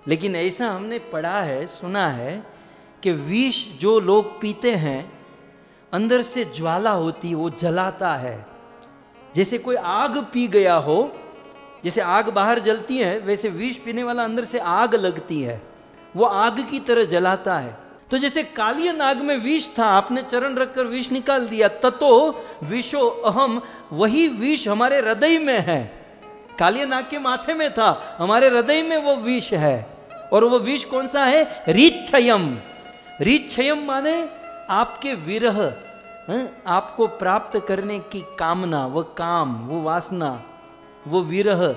लेकिन ऐसा हमने पढ़ा है, सुना है कि विष जो लोग पीते हैं अंदर से ज्वाला होती है, वो जलाता है। जैसे कोई आग पी गया हो, जैसे आग बाहर जलती है, वैसे विष पीने वाला अंदर से आग लगती है, वो आग की तरह जलाता है। तो जैसे कालिय नाग में विष था, आपने चरण रखकर विष निकाल दिया। ततो विषो अहम, वही विष हमारे हृदय में है। कालिय नाग के माथे में था, हमारे हृदय में वो विष है। और वो विष कौन सा है? रिच्छयम। रिच्छयम माने आपके विरह, आपको प्राप्त करने की कामना, वो काम, वो वासना, वो विरह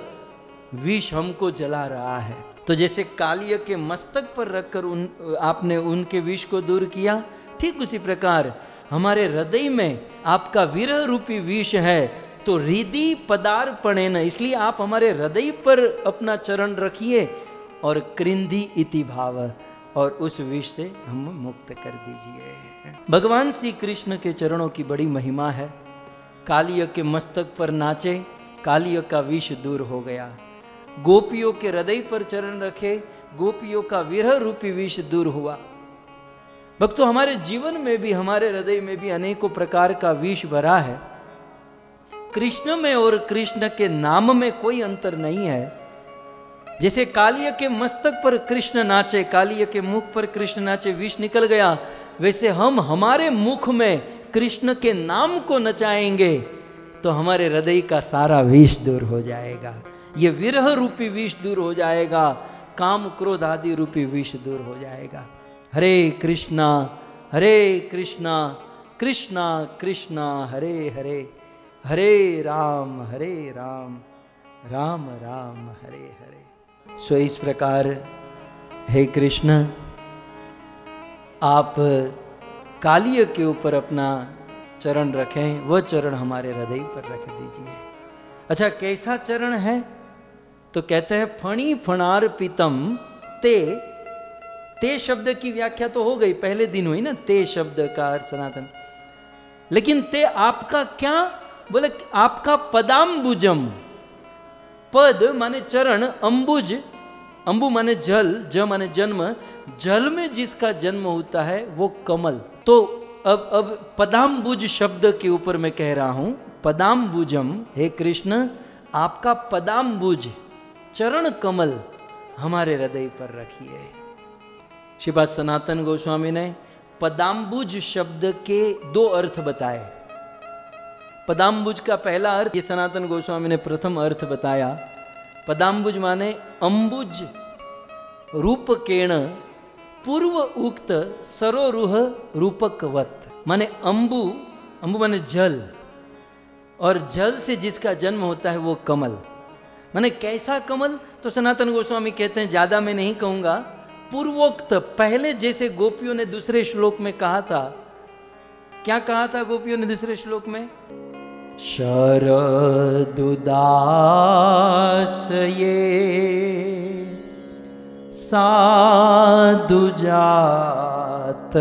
विष हमको जला रहा है। तो जैसे कालिय के मस्तक पर रखकर आपने उनके विष को दूर किया, ठीक उसी प्रकार हमारे हृदय में आपका विरह रूपी विष है। तो हृदय पदार्पणेन, इसलिए आप हमारे हृदय पर अपना चरण रखिए और कृंधि इति भाव, और उस विष से हम मुक्त कर दीजिए। भगवान श्री कृष्ण के चरणों की बड़ी महिमा है। कालिय के मस्तक पर नाचे, कालिय का विष दूर हो गया। गोपियों के हृदय पर चरण रखे, गोपियों का विरह रूपी विष दूर हुआ। भक्तों, हमारे जीवन में भी, हमारे हृदय में भी अनेकों प्रकार का विष भरा है। कृष्ण में और कृष्ण के नाम में कोई अंतर नहीं है। जैसे कालिय के मस्तक पर कृष्ण नाचे, कालिय के मुख पर कृष्ण नाचे, विष निकल गया, वैसे हम हमारे मुख में कृष्ण के नाम को नचाएंगे तो हमारे हृदय का सारा विष दूर हो जाएगा। ये विरह रूपी विष दूर हो जाएगा, काम क्रोध आदि रूपी विष दूर हो जाएगा। हरे कृष्णा कृष्णा कृष्णा हरे हरे, हरे राम राम राम हरे हरे। सो इस प्रकार हे कृष्ण, आप कालिय के ऊपर अपना चरण रखें, वह चरण हमारे हृदय पर रख दीजिए। अच्छा, कैसा चरण है? तो कहते हैं फणी फणार पीतम ते शब्द की व्याख्या तो हो गई, पहले दिन हुई ना ते शब्द का अर्थ सनातन। लेकिन ते आपका क्या? बोले आपका पदाम्बुजम। पद माने चरण, अंबुज, अंबु माने जल, ज माने जन्म, जल में जिसका जन्म होता है वो कमल। तो अब पदाम्बुज शब्द के ऊपर मैं कह रहा हूं, पदाम्बुजम, हे कृष्ण आपका पदाम्बुज चरण कमल हमारे हृदय पर रखिए। श्रीपाद सनातन गोस्वामी ने पदाम्बुज शब्द के दो अर्थ बताए। पदाम्बुज का पहला अर्थ ये सनातन गोस्वामी ने प्रथम अर्थ बताया। पदाम्बुज माने अंबुज रूपकेण पूर्व उक्त सरोरुह रूपकवत, माने अंबु, अंबु माने जल, और जल से जिसका जन्म होता है वो कमल। माने कैसा कमल? तो सनातन गोस्वामी कहते हैं, ज्यादा मैं नहीं कहूंगा, पूर्वोक्त, पहले जैसे गोपियों ने दूसरे श्लोक में कहा था। क्या कहा था गोपियों ने दूसरे श्लोक में? शरदुदास ये साधु जात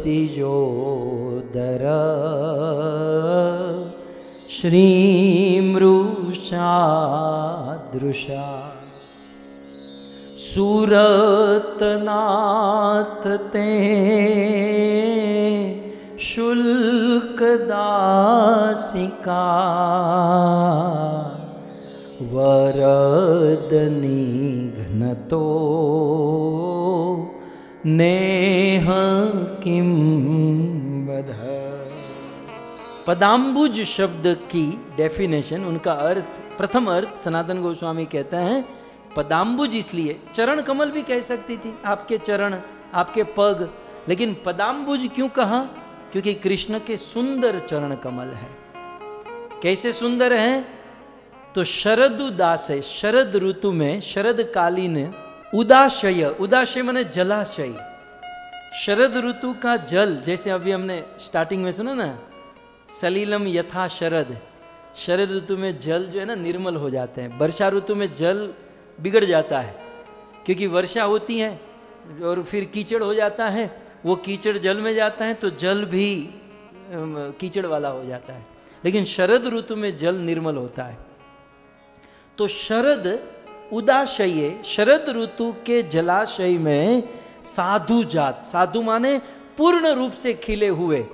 सरसिजोदर श्रीमृषादृशा सूरतनाथ ते शुल्कदासिका वरदनिघ्नतो नेह किं वद। पदाम्बुज शब्द की डेफिनेशन, उनका अर्थ, प्रथम अर्थ सनातन गोस्वामी कहते हैं पदाम्बुज इसलिए, चरण कमल भी कह सकती थी, आपके चरण, आपके पग, लेकिन पदाम्बुज क्यों कहा? क्योंकि कृष्ण के सुंदर चरण कमल है। कैसे सुंदर हैं? तो शरद उदास है, शरद ऋतु में, शरद कालीन उदाशय, उदाशय माने जलाशय, शरद ऋतु का जल, जैसे अभी हमने स्टार्टिंग में सुना ना, सलीलम यथा शरद, शरद ऋतु में जल जो है ना निर्मल हो जाते हैं। वर्षा ऋतु में जल बिगड़ जाता है क्योंकि वर्षा होती है और फिर कीचड़ हो जाता है, वो कीचड़ जल में जाता है तो जल भी कीचड़ वाला हो जाता है, लेकिन शरद ऋतु में जल निर्मल होता है। तो शरद उदाशय, शरद ऋतु के जलाशय में साधु जात, साधु माने पूर्ण रूप से खिले हुए,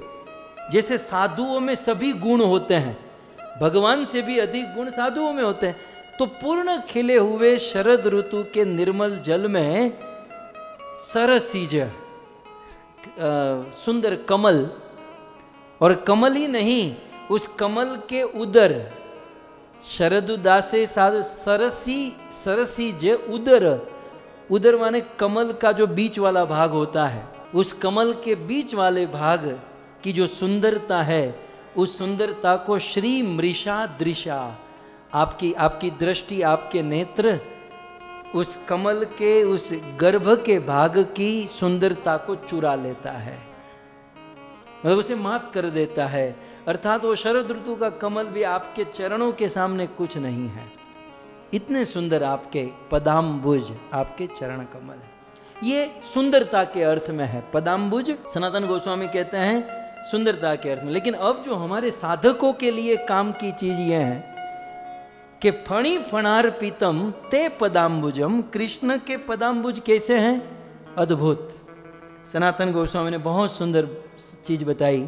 जैसे साधुओं में सभी गुण होते हैं, भगवान से भी अधिक गुण साधुओं में होते हैं, तो पूर्ण खिले हुए शरद ऋतु के निर्मल जल में सरसीज, सुंदर कमल, और कमल ही नहीं, उस कमल के उदर, शरद उदासे सरसी, सरसीज उदर, उदर माने कमल का जो बीच वाला भाग होता है, उस कमल के बीच वाले भाग की जो सुंदरता है, उस सुंदरता को श्री मृषा दृशा, आपकी दृष्टि, आपके नेत्र उस कमल के उस गर्भ के भाग की सुंदरता को चुरा लेता है, मतलब उसे मात कर देता है। अर्थात वो शरद ऋतु का कमल भी आपके चरणों के सामने कुछ नहीं है, इतने सुंदर आपके पदाम्बुज, आपके चरण कमल है। ये सुंदरता के अर्थ में है पदाम्बुज, सनातन गोस्वामी कहते हैं सुंदरता के अर्थ में। लेकिन अब जो हमारे साधकों के लिए काम की चीज ये है कि फणी फणार पीतम ते पदाम्बुजम, कृष्ण के पदाम्बुज कैसे हैं? अद्भुत। सनातन गोस्वामी ने बहुत सुंदर चीज बताई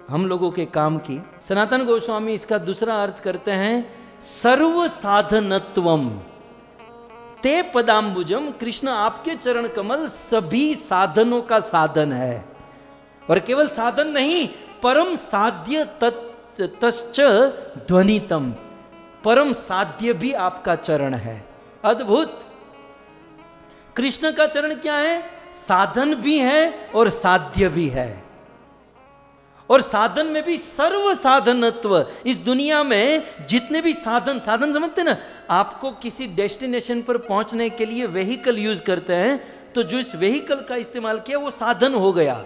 हम लोगों के काम की। सनातन गोस्वामी इसका दूसरा अर्थ करते हैं सर्व साधनत्वम ते पदाम्बुजम, कृष्ण आपके चरण कमल सभी साधनों का साधन है, और केवल साधन नहीं, परम साध्य तश्च ध्वनितम, परम साध्य भी आपका चरण है। अद्भुत। कृष्ण का चरण क्या है? साधन भी है और साध्य भी है, और साधन में भी सर्व साधनत्व। इस दुनिया में जितने भी साधन, साधन समझते ना, आपको किसी डेस्टिनेशन पर पहुंचने के लिए व्हीकल यूज करते हैं, तो जो इस व्हीकल का इस्तेमाल किया वो साधन हो गया।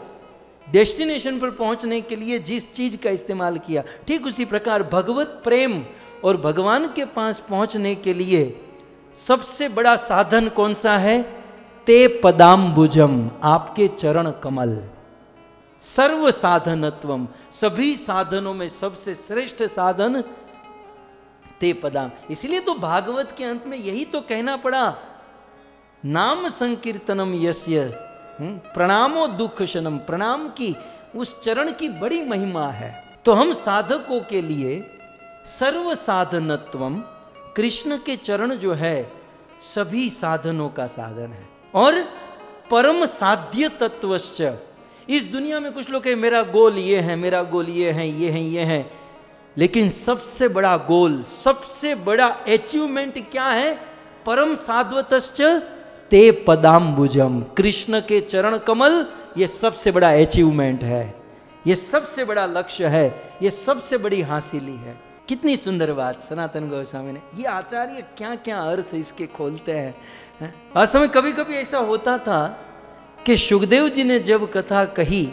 डेस्टिनेशन पर पहुंचने के लिए जिस चीज का इस्तेमाल किया, ठीक उसी प्रकार भगवत प्रेम और भगवान के पास पहुंचने के लिए सबसे बड़ा साधन कौन सा है? ते पदाम्बुजम, आपके चरण कमल। सर्व साधनत्वम, सभी साधनों में सबसे श्रेष्ठ साधन ते पदाम। इसलिए तो भागवत के अंत में यही तो कहना पड़ा, नाम संकीर्तनम यस्य प्रणामो दुख शनम, प्रणाम की उस चरण की बड़ी महिमा है। तो हम साधकों के लिए सर्व साधनत्वम, कृष्ण के चरण जो है सभी साधनों का साधन है, और परम साध्य तत्वश्च। इस दुनिया में कुछ लोग कहे मेरा गोल ये है, मेरा गोल ये है, ये है, ये है, लेकिन सबसे बड़ा गोल, सबसे बड़ा अचीवमेंट क्या है? परम साध्वतश्च ते पदाम्बुजम, कृष्ण के चरण कमल, ये सबसे बड़ा अचीवमेंट है, ये सबसे बड़ा लक्ष्य है, ये सबसे बड़ी हासिली है। कितनी सुंदर बात सनातन गोस्वामी ने, ये आचार्य क्या क्या अर्थ इसके खोलते हैं। और समय कभी कभी ऐसा होता था कि सुखदेव जी ने जब कथा कही,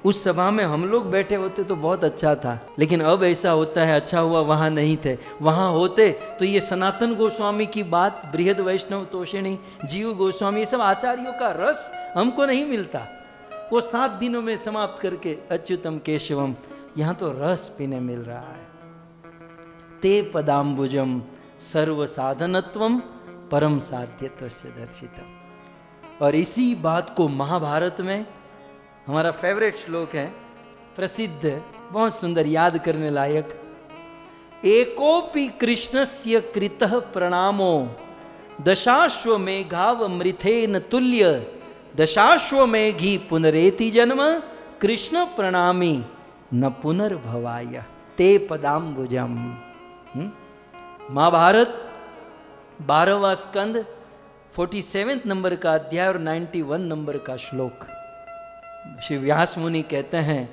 उस सभा में हम लोग बैठे होते तो बहुत अच्छा था, लेकिन अब ऐसा होता है, अच्छा हुआ वहाँ नहीं थे, वहाँ होते तो ये सनातन गोस्वामी की बात, बृहद वैष्णव तोषिणी, जीव गोस्वामी, ये सब आचार्यों का रस हमको नहीं मिलता। वो 7 दिनों में समाप्त करके अच्युतम केशवम, यहाँ तो रस पीने मिल रहा है। ते पदाम्बुजम सर्व साधनत्वम परम साध्यत्वस्य दर्शितम। और इसी बात को महाभारत में, हमारा फेवरेट श्लोक है, प्रसिद्ध, बहुत सुंदर, याद करने लायक, एकोपि कृष्णस्य कृतः प्रणामो दशाश्वमेघावमृथेन तुल्य दशाश्वमेघी पुनरेति जन्म कृष्ण प्रणामी न पुनर्भवाय ते पदाम्बुजम। महाभारत 12वां स्कंद 47 नंबर का अध्याय और 91 नंबर का श्लोक। श्री व्यास मुनि कहते हैं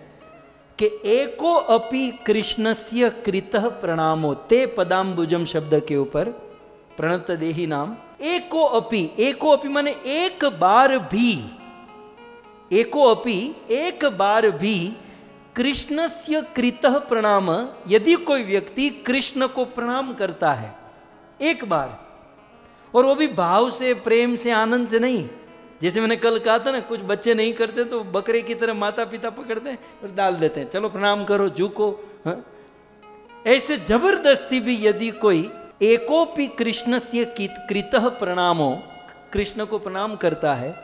कि एको अपि कृष्णस्य कृतः प्रणामो, ते पदाम्बुजम शब्द के ऊपर प्रणत देही नाम, एको अपि माने एक बार भी, एको अपि एक बार भी कृष्णस्य कृतः प्रणाम, यदि कोई व्यक्ति कृष्ण को प्रणाम करता है एक बार, और वो भी भाव से, प्रेम से, आनंद से नहीं, जैसे मैंने कल कहा था ना, कुछ बच्चे नहीं करते तो बकरे की तरह माता पिता पकड़ते हैं और डाल देते हैं, चलो प्रणाम करो, झुको। हाँ? ऐसे जबरदस्ती भी यदि कोई एकोपि कृष्णस्य कृतः प्रणामो, कृष्ण को प्रणाम करता है,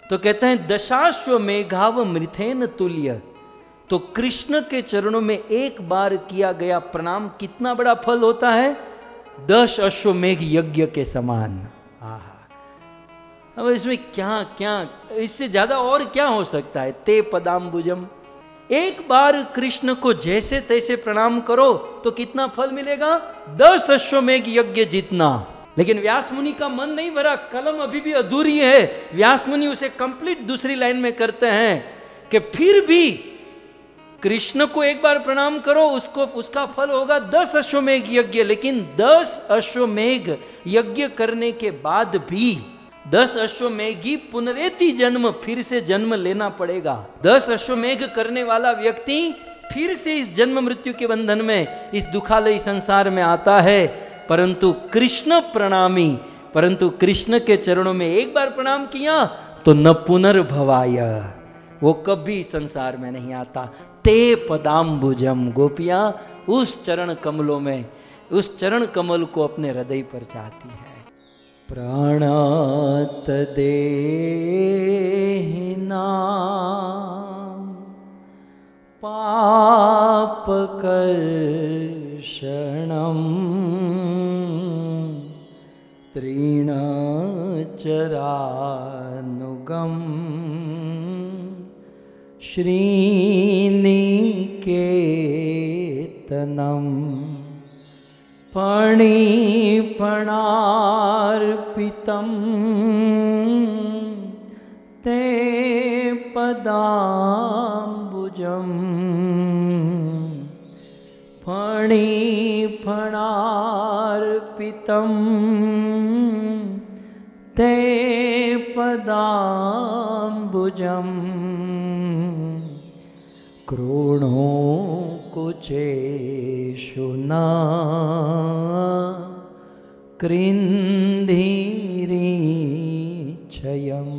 तो कहते हैं दशाश्वमेघावमृथेन तुल्य, तो कृष्ण के चरणों में एक बार किया गया प्रणाम कितना बड़ा फल होता है? 10 अश्वमेघ यज्ञ के समान। आहा, अब इसमें क्या क्या, इससे ज्यादा और क्या हो सकता है? ते पदाम्बुजम, एक बार कृष्ण को जैसे तैसे प्रणाम करो तो कितना फल मिलेगा? 10 अश्वमेघ यज्ञ जितना। लेकिन व्यास मुनि का मन नहीं भरा, कलम अभी भी अधूरी है। व्यास मुनि उसे कंप्लीट दूसरी लाइन में करते हैं कि फिर भी कृष्ण को एक बार प्रणाम करो, उसको उसका फल होगा 10 अश्वमेघ यज्ञ। लेकिन 10 अश्वमेघ यज्ञ करने के बाद भी 10 अश्वमेघी पुनरेति जन्म, फिर से जन्म लेना पड़ेगा। 10 अश्वमेघ करने वाला व्यक्ति फिर से इस जन्म मृत्यु के बंधन में, इस दुखालयी संसार में आता है। परंतु कृष्ण प्रणामी, परंतु कृष्ण के चरणों में एक बार प्रणाम किया तो न पुनर्भवाय, वो कभी संसार में नहीं आता। ते पदाम्बुजम, गोपियां उस चरण कमलों में, उस चरण कमल को अपने हृदय पर चाहती है। प्राणात देहिनां पापकर्षणं तृणचरानुगं श्रीनिकेतनं फणिफणार्पितं ते पदाम्बुजं फणिफणार्पितं ते पदाम्बुजं क्रोणो कुचेषु न कृन्धिरीक्षयं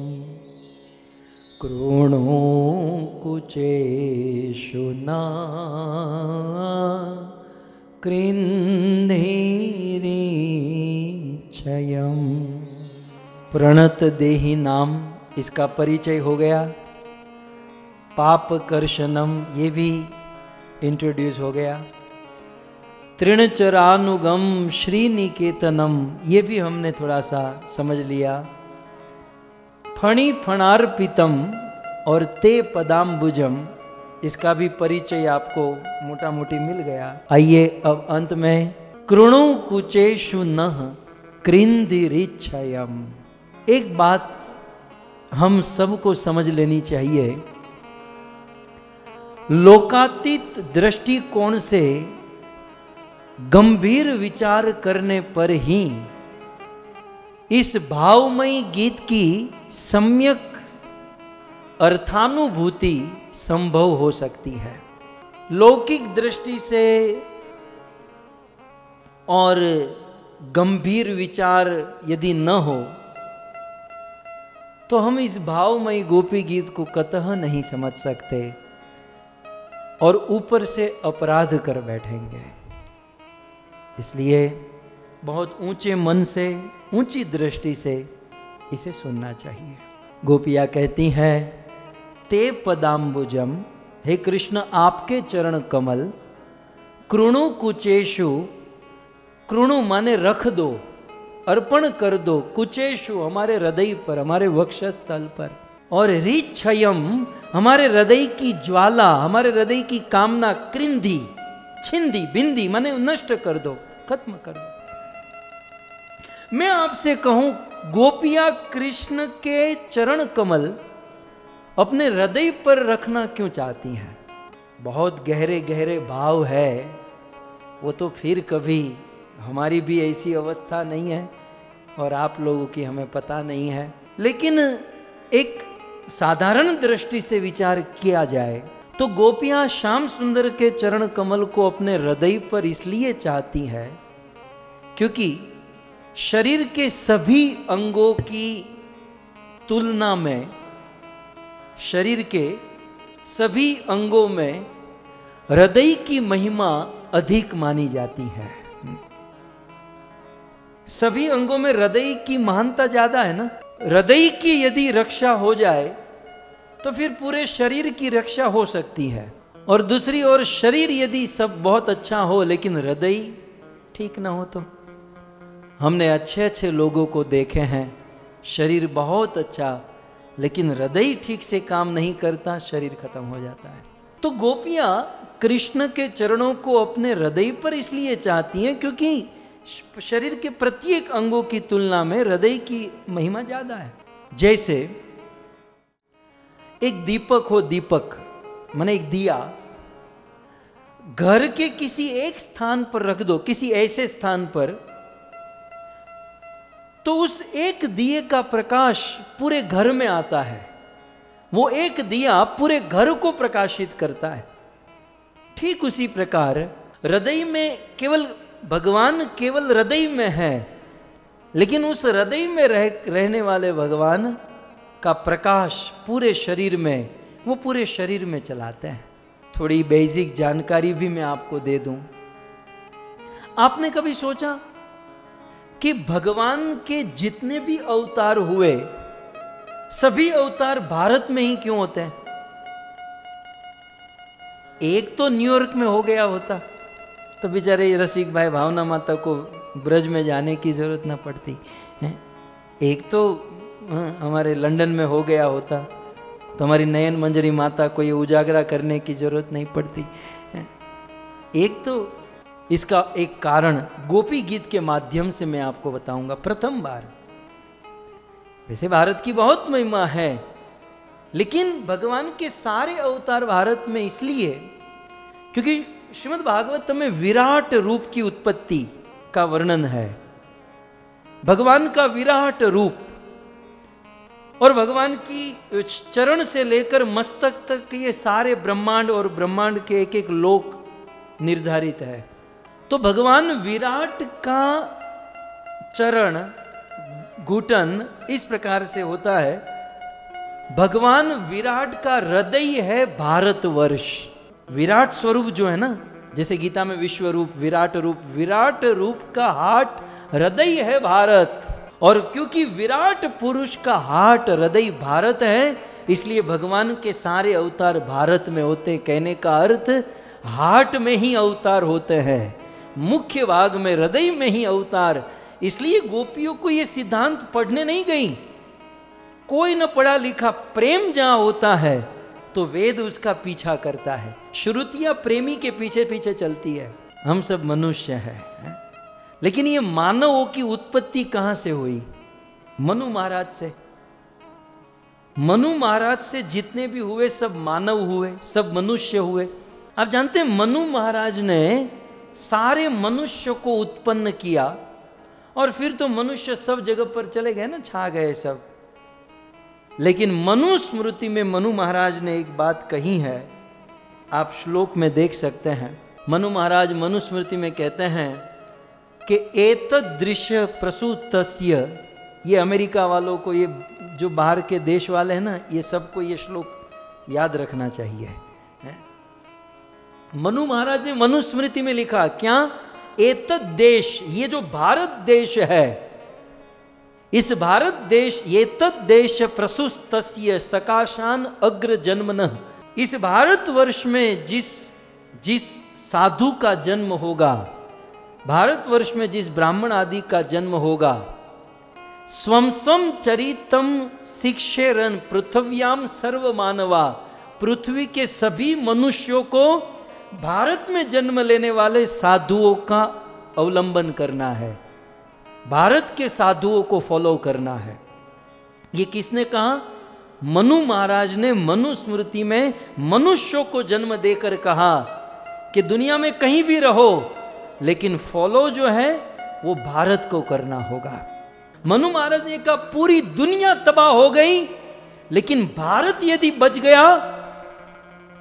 क्रोणो कुचेषु न कृन्धिरीक्षयं। प्रणत देही नाम, इसका परिचय हो गया। पाप कर्षणम, ये भी इंट्रोड्यूस हो गया। तृणचरानुगम श्रीनिकेतनम, ये भी हमने थोड़ा सा समझ लिया। फणि फणार्पितम और ते पदाम्बुजम, इसका भी परिचय आपको मोटा मोटी मिल गया। आइए अब अंत में कृणु कुचेषु नः कृन्दिरिच्छयम्। एक बात हम सबको समझ लेनी चाहिए, लोकातीत दृष्टिकोण से गंभीर विचार करने पर ही इस भावमयी गीत की सम्यक अर्थानुभूति संभव हो सकती है। लौकिक दृष्टि से और गंभीर विचार यदि न हो तो हम इस भावमयी गोपी गीत को कतः नहीं समझ सकते और ऊपर से अपराध कर बैठेंगे। इसलिए बहुत ऊंचे मन से, ऊंची दृष्टि से इसे सुनना चाहिए। गोपियाँ कहती हैं, ते पदाम्बुजम, हे कृष्ण आपके चरण कमल, कृणु कुचेषु, कृणु माने रख दो, अर्पण कर दो, कुचेषु हमारे हृदय पर, हमारे वक्षस्थल पर, और रिच्छयम हमारे हृदय की ज्वाला, हमारे हृदय की कामना, कृंधी, छिंदी, बिंदी माने नष्ट कर दो, खत्म कर दो। मैं आपसे कहूं, गोपियां कृष्ण के चरण कमल अपने हृदय पर रखना क्यों चाहती हैं? बहुत गहरे गहरे भाव है, वो तो फिर कभी हमारी भी ऐसी अवस्था नहीं है और आप लोगों की हमें पता नहीं है। लेकिन एक साधारण दृष्टि से विचार किया जाए तो गोपियां श्याम सुंदर के चरण कमल को अपने हृदय पर इसलिए चाहती है क्योंकि शरीर के सभी अंगों की तुलना में, शरीर के सभी अंगों में हृदय की महिमा अधिक मानी जाती है। सभी अंगों में हृदय की महानता ज्यादा है ना। हृदय की यदि रक्षा हो जाए तो फिर पूरे शरीर की रक्षा हो सकती है, और दूसरी ओर शरीर यदि सब बहुत अच्छा हो लेकिन हृदय ठीक ना हो तो। हमने अच्छे अच्छे लोगों को देखे हैं, शरीर बहुत अच्छा लेकिन हृदय ठीक से काम नहीं करता, शरीर खत्म हो जाता है। तो गोपियां कृष्ण के चरणों को अपने हृदय पर इसलिए चाहती हैं क्योंकि शरीर के प्रत्येक अंगों की तुलना में हृदय की महिमा ज्यादा है। जैसे एक दीपक हो, दीपक माने एक दिया, घर के किसी एक स्थान पर रख दो, किसी ऐसे स्थान पर, तो उस एक दिए का प्रकाश पूरे घर में आता है। वो एक दिया पूरे घर को प्रकाशित करता है। ठीक उसी प्रकार हृदय में केवल भगवान केवल हृदय में है, लेकिन उस हृदय में रहने वाले भगवान का प्रकाश पूरे शरीर में, वो पूरे शरीर में चलाते हैं। थोड़ी बेसिक जानकारी भी मैं आपको दे दूं। आपने कभी सोचा कि भगवान के जितने भी अवतार हुए, सभी अवतार भारत में ही क्यों होते हैं? एक तो न्यूयॉर्क में हो गया होता तो बेचारे रसिक भाई भावना माता को ब्रज में जाने की जरूरत ना पड़ती है। एक तो हमारे लंदन में हो गया होता तो हमारी नयन मंजरी माता को ये उजागरा करने की जरूरत नहीं पड़ती है। एक तो इसका एक कारण गोपी गीत के माध्यम से मैं आपको बताऊंगा। प्रथम बार, वैसे भारत की बहुत महिमा है, लेकिन भगवान के सारे अवतार भारत में इसलिए क्योंकि श्रीमद् भागवत में विराट रूप की उत्पत्ति का वर्णन है। भगवान का विराट रूप और भगवान की चरण से लेकर मस्तक तक ये सारे ब्रह्मांड और ब्रह्मांड के एक एक लोक निर्धारित है। तो भगवान विराट का चरण घुटन इस प्रकार से होता है। भगवान विराट का हृदय है भारतवर्ष। विराट स्वरूप जो है ना, जैसे गीता में विश्व रूप, विराट रूप का हाट हृदय है भारत। और क्योंकि विराट पुरुष का हाट हृदय भारत है, इसलिए भगवान के सारे अवतार भारत में होते। कहने का अर्थ हाट में ही अवतार होते हैं, मुख्य भाग में हृदय में ही अवतार। इसलिए गोपियों को यह सिद्धांत पढ़ने नहीं गई। कोई न पढ़ा लिखा, प्रेम जहां होता है तो वेद उसका पीछा करता है, श्रुतियां प्रेमी के पीछे पीछे चलती है। हम सब मनुष्य हैं, लेकिन ये मानवों की उत्पत्ति कहां से हुई? मनु महाराज से। मनु महाराज से जितने भी हुए सब मानव हुए, सब मनुष्य हुए। आप जानते हैं मनु महाराज ने सारे मनुष्य को उत्पन्न किया और फिर तो मनुष्य सब जगह पर चले गए ना, छा गए सब। लेकिन मनु स्मृति में मनु महाराज ने एक बात कही है, आप श्लोक में देख सकते हैं। मनु महाराज मनु स्मृति में कहते हैं कि एतदृश्य प्रसूतस्य, ये अमेरिका वालों को, ये जो बाहर के देश वाले हैं ना, ये सबको ये श्लोक याद रखना चाहिए। मनु महाराज ने मनु स्मृति में लिखा क्या? एतद देश, ये जो भारत देश है, इस भारत देश, एतद देश प्रसूतस्य सकाशान अग्र जन्मनः, इस भारत वर्ष में जिस साधु का जन्म होगा, भारत वर्ष में जिस ब्राह्मण आदि का जन्म होगा, स्वम स्वम चरितम शिक्षेरन पृथ्व्याम सर्व मानवा, पृथ्वी के सभी मनुष्यों को भारत में जन्म लेने वाले साधुओं का अवलंबन करना है, भारत के साधुओं को फॉलो करना है। ये किसने कहा? मनु महाराज ने मनु स्मृति में मनुष्यों को जन्म देकर कहा कि दुनिया में कहीं भी रहो, लेकिन फॉलो जो है वो भारत को करना होगा। मनु महाराज ने कहा पूरी दुनिया तबाह हो गई, लेकिन भारत यदि बच गया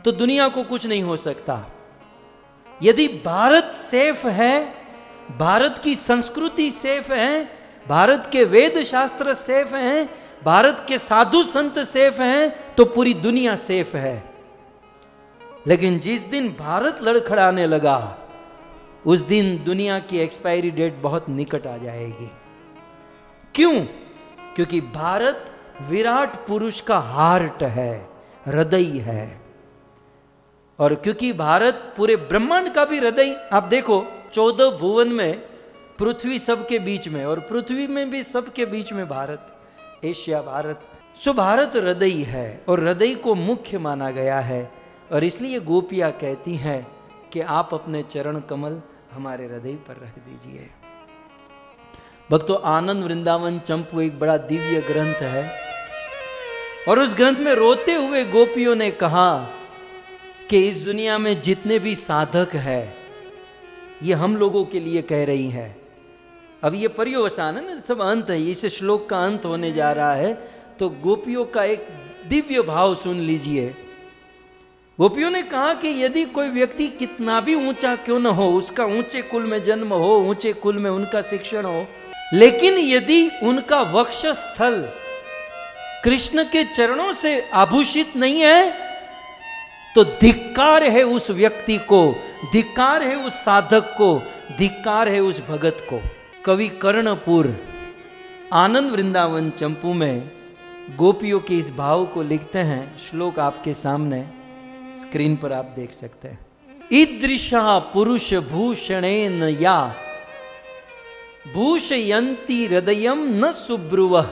तो दुनिया को कुछ नहीं हो सकता। यदि भारत सेफ है, भारत की संस्कृति सेफ है, भारत के वेद शास्त्र सेफ हैं, भारत के साधु संत सेफ हैं, तो पूरी दुनिया सेफ है। लेकिन जिस दिन भारत लड़खड़ाने लगा, उस दिन दुनिया की एक्सपायरी डेट बहुत निकट आ जाएगी। क्यों? क्योंकि भारत विराट पुरुष का हार्ट है, हृदय है। और क्योंकि भारत पूरे ब्रह्मांड का भी हृदय, आप देखो 14 भुवन में पृथ्वी सबके बीच में, और पृथ्वी में भी सबके बीच में भारत, एशिया भारत। सो भारत हृदय है और हृदय को मुख्य माना गया है। और इसलिए गोपियां कहती हैं कि आप अपने चरण कमल हमारे हृदय पर रख दीजिए। भक्तों, आनंद वृंदावन चंपू एक बड़ा दिव्य ग्रंथ है, और उस ग्रंथ में रोते हुए गोपियों ने कहा कि इस दुनिया में जितने भी साधक है, ये हम लोगों के लिए कह रही है। अब ये पर्यवसान है ना, सब अंत है, इस श्लोक का अंत होने जा रहा है। तो गोपियों का एक दिव्य भाव सुन लीजिए। गोपियों ने कहा कि यदि कोई व्यक्ति कितना भी ऊंचा क्यों न हो, उसका ऊंचे कुल में जन्म हो, ऊंचे कुल में उनका शिक्षण हो, लेकिन यदि उनका वक्षस्थल कृष्ण के चरणों से आभूषित नहीं है, तो धिक्कार है उस व्यक्ति को, धिक्कार है उस साधक को, धिक्कार है उस भगत को। कवि कर्णपुर आनंद वृंदावन चंपू में गोपियों के इस भाव को लिखते हैं। श्लोक आपके सामने स्क्रीन पर आप देख सकते हैं। ईदृशा पुरुष भूषणेन या भूषयन्ति हृदयम न सुब्रुवः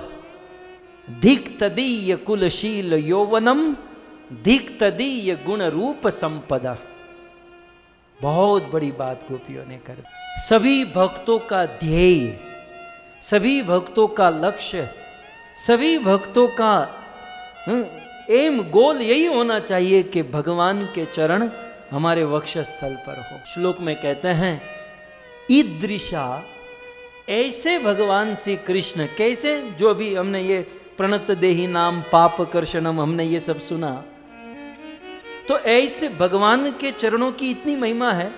धिक तदीय कुलशील यौवनम धिक तदीय गुण रूप संपदा। बहुत बड़ी बात गोपियों ने कर। सभी भक्तों का ध्येय, सभी भक्तों का लक्ष्य, सभी भक्तों का एम, गोल यही होना चाहिए कि भगवान के चरण हमारे वक्षस्थल पर हो। श्लोक में कहते हैं ईदृशा, ऐसे भगवान श्री कृष्ण, कैसे? जो अभी हमने ये प्रणत देहि नाम पाप कर्षणम, हमने ये सब सुना। तो ऐसे भगवान के चरणों की इतनी महिमा है।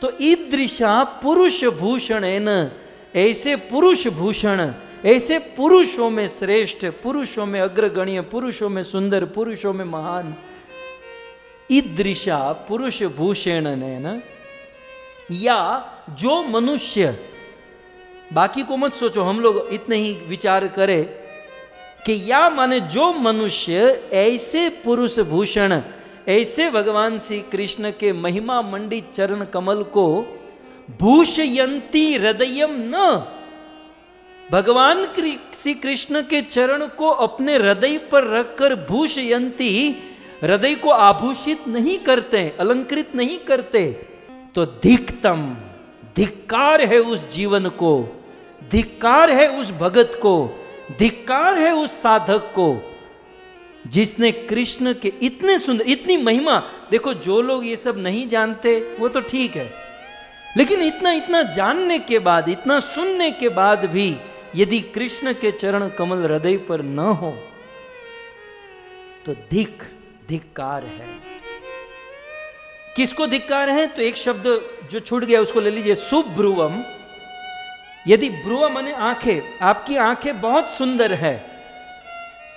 तो ईदृशा पुरुष भूषण है न, ऐसे पुरुष भूषण, ऐसे पुरुषों में श्रेष्ठ, पुरुषों में अग्रगण्य, पुरुषों में सुंदर, पुरुषों में महान, ईदृशा पुरुष भूषण न, या जो मनुष्य, बाकी को मत सोचो, हम लोग इतने ही विचार करें कि या माने जो मनुष्य ऐसे पुरुष भूषण, ऐसे भगवान श्री कृष्ण के महिमा मंडित चरण कमल को भूषयंती हृदयम न, भगवान श्री कृष्ण के चरण को अपने हृदय पर रखकर भूषयंती, हृदय को आभूषित नहीं करते, अलंकृत नहीं करते, तो धिक्तम, धिक्कार है उस जीवन को, धिक्कार है उस भगत को, धिक्कार है उस साधक को जिसने कृष्ण के इतने सुंदर, इतनी महिमा। देखो जो लोग ये सब नहीं जानते वो तो ठीक है, लेकिन इतना इतना जानने के बाद, इतना सुनने के बाद भी यदि कृष्ण के चरण कमल हृदय पर न हो तो धिक्कार है। किसको धिक्कार है? तो एक शब्द जो छूट गया उसको ले लीजिए, सुब्रुवम। यदि ब्रुव माने आंखें, आपकी आंखें बहुत सुंदर है,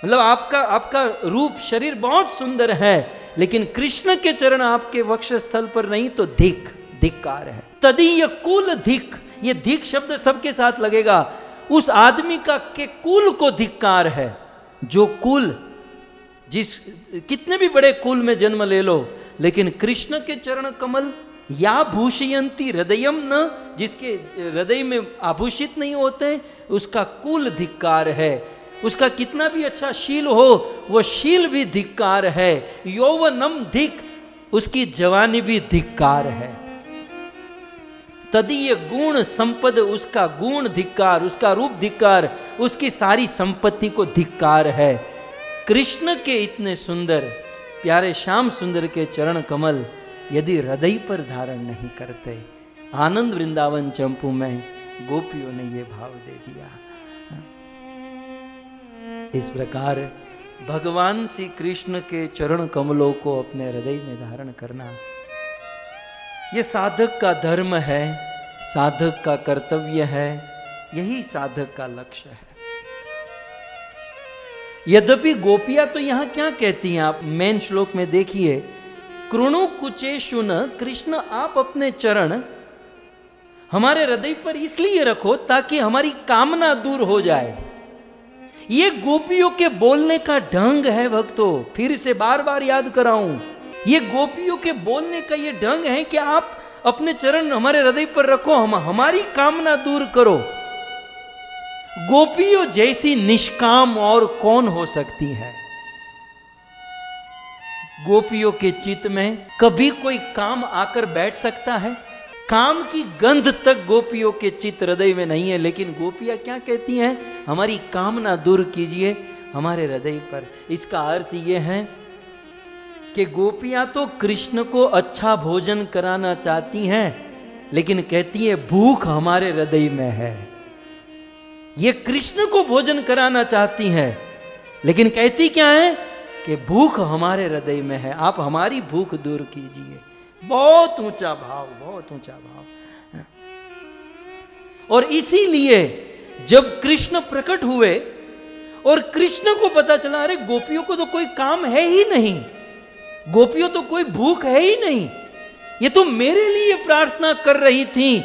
मतलब आपका रूप शरीर बहुत सुंदर है, लेकिन कृष्ण के चरण आपके वक्षस्थल पर नहीं तो धिक्कार है। तदीय कुल धिक, ये धिक शब्द सबके साथ लगेगा। उस आदमी का के कुल को धिक्कार है, जो कुल, जिस कितने भी बड़े कुल में जन्म ले लो, लेकिन कृष्ण के चरण कमल या भूषयंती हृदयम न, जिसके हृदय में आभूषित नहीं होते, उसका कुल धिक्कार है। उसका कितना भी अच्छा शील हो, वो शील भी धिक्कार है। यौवनम धिक, उसकी जवानी भी धिक्कार है। तदीय गुण संपद, उसका गुण धिक्कार, उसका रूप धिक्कार, उसकी सारी संपत्ति को धिक्कार है। कृष्ण के इतने सुंदर प्यारे श्याम सुंदर के चरण कमल यदि हृदय पर धारण नहीं करते, आनंद वृंदावन चंपू में गोपियों ने ये भाव दे दिया। इस प्रकार भगवान श्री कृष्ण के चरण कमलों को अपने हृदय में धारण करना, ये साधक का धर्म है, साधक का कर्तव्य है, यही साधक का लक्ष्य है। यद्यपि गोपियां तो यहां क्या कहती हैं, आप मेन श्लोक में देखिए, कृणु कुचेषु न, कृष्ण आप अपने चरण हमारे हृदय पर इसलिए रखो ताकि हमारी कामना दूर हो जाए। ये गोपियों के बोलने का ढंग है भक्तों, फिर से बार बार याद कराऊं, ये गोपियों के बोलने का ये ढंग है कि आप अपने चरण हमारे हृदय पर रखो, हमारी कामना दूर करो। गोपियों जैसी निष्काम और कौन हो सकती है? गोपियों के चित्त में कभी कोई काम आकर बैठ सकता है? काम की गंध तक गोपियों के चित्त हृदय में नहीं है, लेकिन गोपियां क्या कहती हैं? हमारी कामना दूर कीजिए हमारे हृदय पर। इसका अर्थ यह है कि गोपियां तो कृष्ण को अच्छा भोजन कराना चाहती हैं, लेकिन कहती है भूख हमारे हृदय में है। ये कृष्ण को भोजन कराना चाहती हैं, लेकिन कहती क्या है कि भूख हमारे हृदय में है, आप हमारी भूख दूर कीजिए। बहुत ऊंचा भाव, बहुत ऊंचा भाव। और इसीलिए जब कृष्ण प्रकट हुए और कृष्ण को पता चला अरे गोपियों को तो कोई काम है ही नहीं, गोपियों तो कोई भूख है ही नहीं, ये तो मेरे लिए प्रार्थना कर रही थी,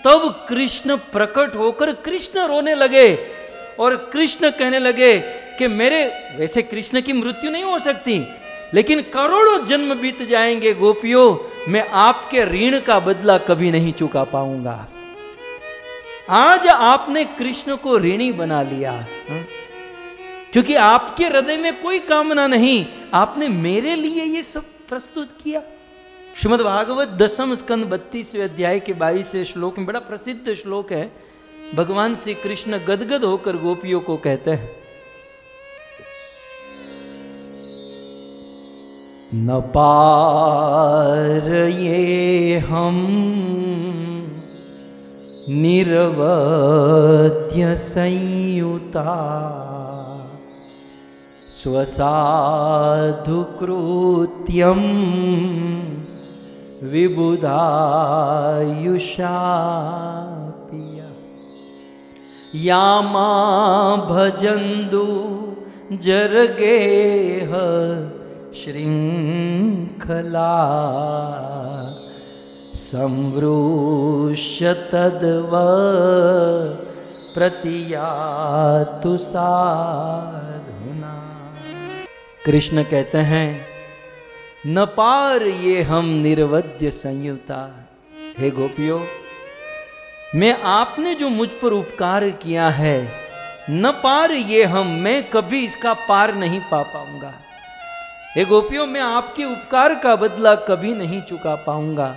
तब कृष्ण प्रकट होकर कृष्ण रोने लगे और कृष्ण कहने लगे कि मेरे, वैसे कृष्ण की मृत्यु नहीं हो सकती, लेकिन करोड़ों जन्म बीत जाएंगे गोपियों, मैं आपके ऋण का बदला कभी नहीं चुका पाऊंगा। आज आपने कृष्ण को ऋणी बना लिया, क्योंकि आपके हृदय में कोई कामना नहीं, आपने मेरे लिए ये सब प्रस्तुत किया। श्रीमद् भागवत दशम स्कंद 32वें अध्याय के 22वें श्लोक में बड़ा प्रसिद्ध श्लोक है। भगवान श्री कृष्ण गदगद होकर गोपियों को कहते हैं, न पार ये हम निर्वत्य संयुता स्वसाधु कृत्यम विबुधायुषा पिया यामा भजन्दु जरगेह श्रृंखला संवृष्य तद्व प्रतियातु साधुना। कृष्ण कहते हैं न पार ये हम निर्वद्य संयुता। हे गोपियों, मैं आपने जो मुझ पर उपकार किया है, न पार ये हम, मैं कभी इसका पार नहीं पा पाऊंगा। हे गोपियों, मैं आपके उपकार का बदला कभी नहीं चुका पाऊंगा।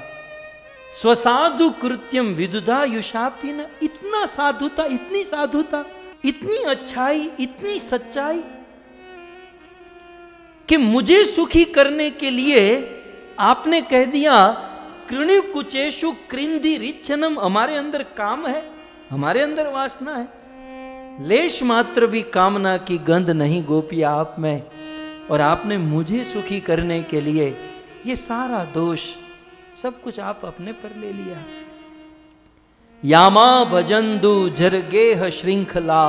स्वसाधु कृत्यम विदुधा युषापी न। इतना साधुता, इतनी साधुता, इतनी अच्छाई, इतनी सच्चाई कि मुझे सुखी करने के लिए आपने कह दिया कृणि कुचेशु कृंधि रिच्छनम। हमारे अंदर काम है, हमारे अंदर वासना है, लेश मात्र भी कामना की गंध नहीं गोपी आप में, और आपने मुझे सुखी करने के लिए ये सारा दोष सब कुछ आप अपने पर ले लिया। यामा भजंदु जरगेह श्रृंखला।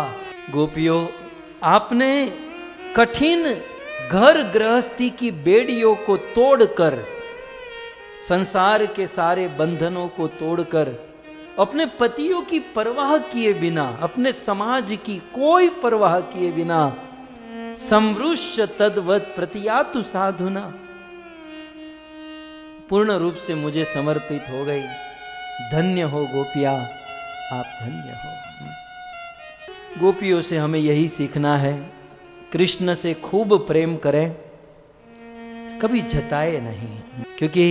गोपियों, आपने कठिन घर गृहस्थी की बेड़ियों को तोड़कर, संसार के सारे बंधनों को तोड़कर, अपने पतियों की परवाह किए बिना, अपने समाज की कोई परवाह किए बिना, समृश्य तद्वत प्रतियातु साधुना, पूर्ण रूप से मुझे समर्पित हो गई। धन्य हो गोपिया, आप धन्य हो। गोपियों से हमें यही सीखना है, कृष्ण से खूब प्रेम करें, कभी जताए नहीं। क्योंकि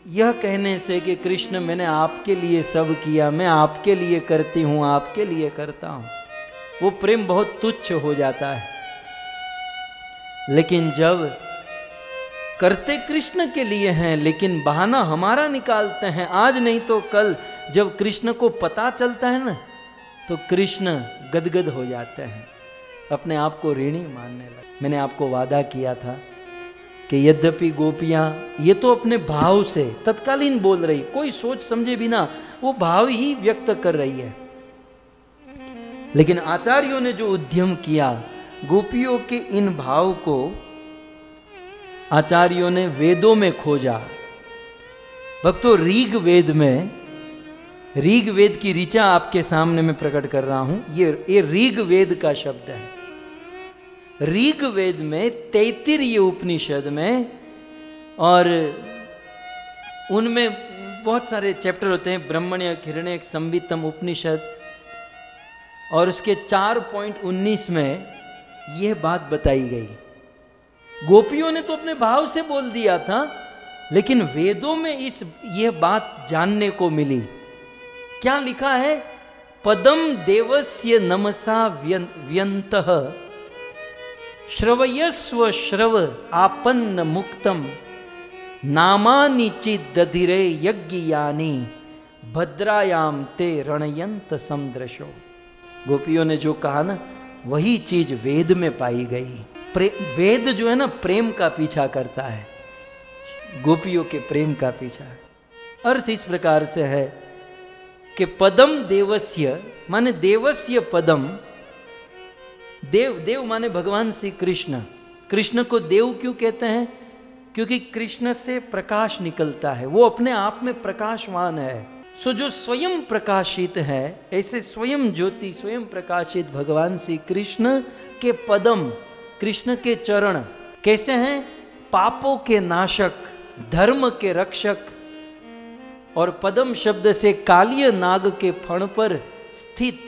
यह कहने से कि कृष्ण मैंने आपके लिए सब किया, मैं आपके लिए करती हूं, आपके लिए करता हूं, वो प्रेम बहुत तुच्छ हो जाता है। लेकिन जब करते कृष्ण के लिए हैं लेकिन बहाना हमारा निकालते हैं, आज नहीं तो कल जब कृष्ण को पता चलता है ना, तो कृष्ण गदगद हो जाते हैं, अपने आप को ऋणी मानने लगे। मैंने आपको वादा किया था कि यद्यपि गोपियां ये तो अपने भाव से तत्कालीन बोल रही, कोई सोच समझे बिना वो भाव ही व्यक्त कर रही है, लेकिन आचार्यों ने जो उद्यम किया, गोपियों के इन भाव को आचार्यों ने वेदों में खोजा। भक्तों, ऋग वेद में, ऋग वेद की ऋचा आपके सामने मैं प्रकट कर रहा हूं, ये ऋग वेद का शब्द है। ऋग वेद में 33 उपनिषद में, और उनमें बहुत सारे चैप्टर होते हैं, ब्रह्मण्य, हिरण्यक, संवितम उपनिषद, और उसके 4.19 में यह बात बताई गई। गोपियों ने तो अपने भाव से बोल दिया था, लेकिन वेदों में यह बात जानने को मिली। क्या लिखा है? पदम देवस्य नमसा व्यंतः श्रवयस्व श्रव आपन्न मुक्तम नामानि चिद्दधिरे यज्ञयानि भद्रायाम ते रणयंत समदृशो। गोपियों ने जो कहा ना, वही चीज वेद में पाई गई। वेद जो है ना, प्रेम का पीछा करता है, गोपियों के प्रेम का पीछा। अर्थ इस प्रकार से है कि पदम देवस्य माने देवस्य पदम, देव माने भगवान श्री कृष्ण। कृष्ण को देव क्यों कहते हैं? क्योंकि कृष्ण से प्रकाश निकलता है, वो अपने आप में प्रकाशवान है। सो जो स्वयं प्रकाशित है, ऐसे स्वयं ज्योति, स्वयं प्रकाशित भगवान श्री कृष्ण के पदम, कृष्ण के चरण कैसे हैं? पापों के नाशक, धर्म के रक्षक, और पदम शब्द से कालिय नाग के फण पर स्थित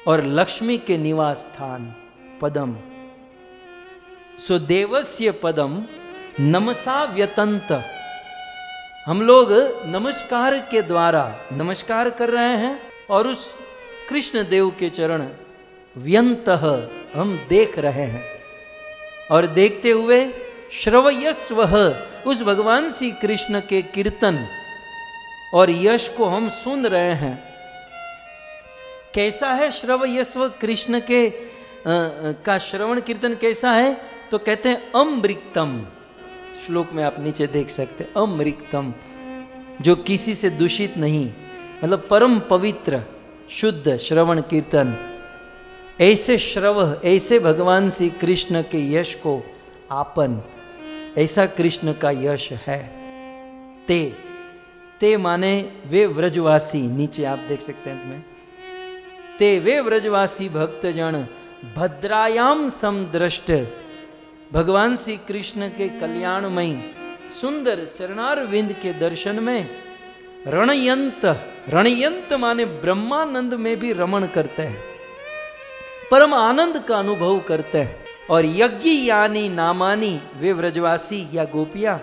और लक्ष्मी के निवास स्थान पदम। सो देवस्य पदम नमसा व्यतंत। हम लोग नमस्कार के द्वारा नमस्कार कर रहे हैं, और उस कृष्ण देव के चरण व्यंतः हम देख रहे हैं, और देखते हुए श्रवयस्वः उस भगवान श्री कृष्ण के कीर्तन और यश को हम सुन रहे हैं। कैसा है श्रवयस्व? कृष्ण के का श्रवण कीर्तन कैसा है? तो कहते हैं अमृतम। श्लोक में आप नीचे देख सकते हैं, अमृतम, जो किसी से दूषित नहीं, मतलब परम पवित्र शुद्ध श्रवण कीर्तन। ऐसे श्रव, ऐसे भगवान श्री कृष्ण के यश को आपन, ऐसा कृष्ण का यश है। ते माने वे व्रजवासी, नीचे आप देख सकते हैं तुम्हें, ते वे व्रजवासी भक्तजन भद्रायाम समदृष्ट, भगवान श्री कृष्ण के कल्याणमयी सुंदर चरणारविंद के दर्शन में रणयंत, रणयंत माने ब्रह्मानंद में भी रमण करते हैं, परम आनंद का अनुभव करते हैं। और यज्ञ यानी नामानी वे व्रजवासी या गोपियां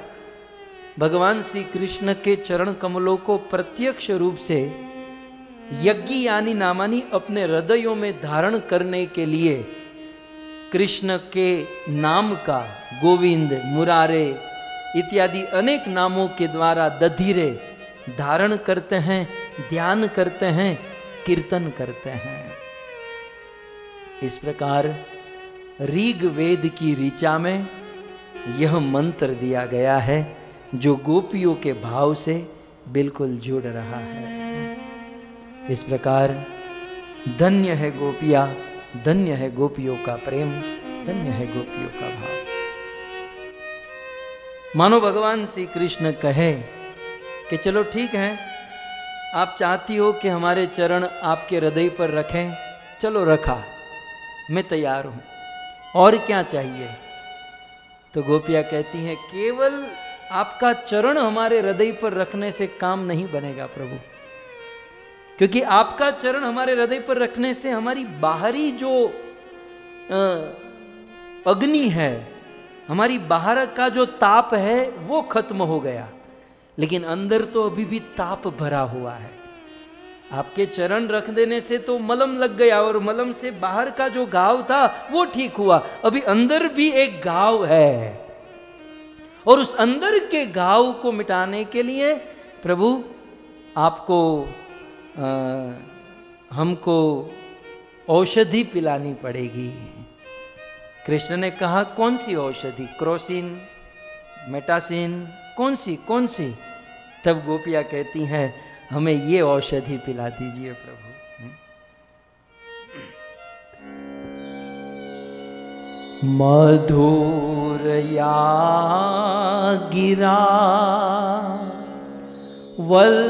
भगवान श्री कृष्ण के चरण कमलों को प्रत्यक्ष रूप से यज्ञ यानी नामानी अपने हृदयों में धारण करने के लिए कृष्ण के नाम का गोविंद, मुरारे इत्यादि अनेक नामों के द्वारा दधीरे धारण करते हैं, ध्यान करते हैं, कीर्तन करते हैं। इस प्रकार ऋग वेद की ऋचा में यह मंत्र दिया गया है जो गोपियों के भाव से बिल्कुल जुड़ रहा है। इस प्रकार धन्य है गोपिया, धन्य है गोपियों का प्रेम, धन्य है गोपियों का भाव। मानो भगवान श्री कृष्ण कहे कि चलो ठीक है, आप चाहती हो कि हमारे चरण आपके हृदय पर रखें, चलो रखा, मैं तैयार हूं, और क्या चाहिए? तो गोपिया कहती हैं केवल आपका चरण हमारे हृदय पर रखने से काम नहीं बनेगा प्रभु, क्योंकि आपका चरण हमारे हृदय पर रखने से हमारी बाहरी जो अग्नि है, हमारी बाहर का जो ताप है वो खत्म हो गया, लेकिन अंदर तो अभी भी ताप भरा हुआ है। आपके चरण रख देने से तो मलम लग गया और मलम से बाहर का जो घाव था वो ठीक हुआ, अभी अंदर भी एक घाव है, और उस अंदर के घाव को मिटाने के लिए प्रभु आपको हमको औषधि पिलानी पड़ेगी। कृष्ण ने कहा कौन सी औषधि? क्रोसिन, मेटासिन, कौन सी? तब गोपियां कहती हैं हमें ये औषधि पिला दीजिए प्रभु। मधुरया गिरा वल्गुवाक्यया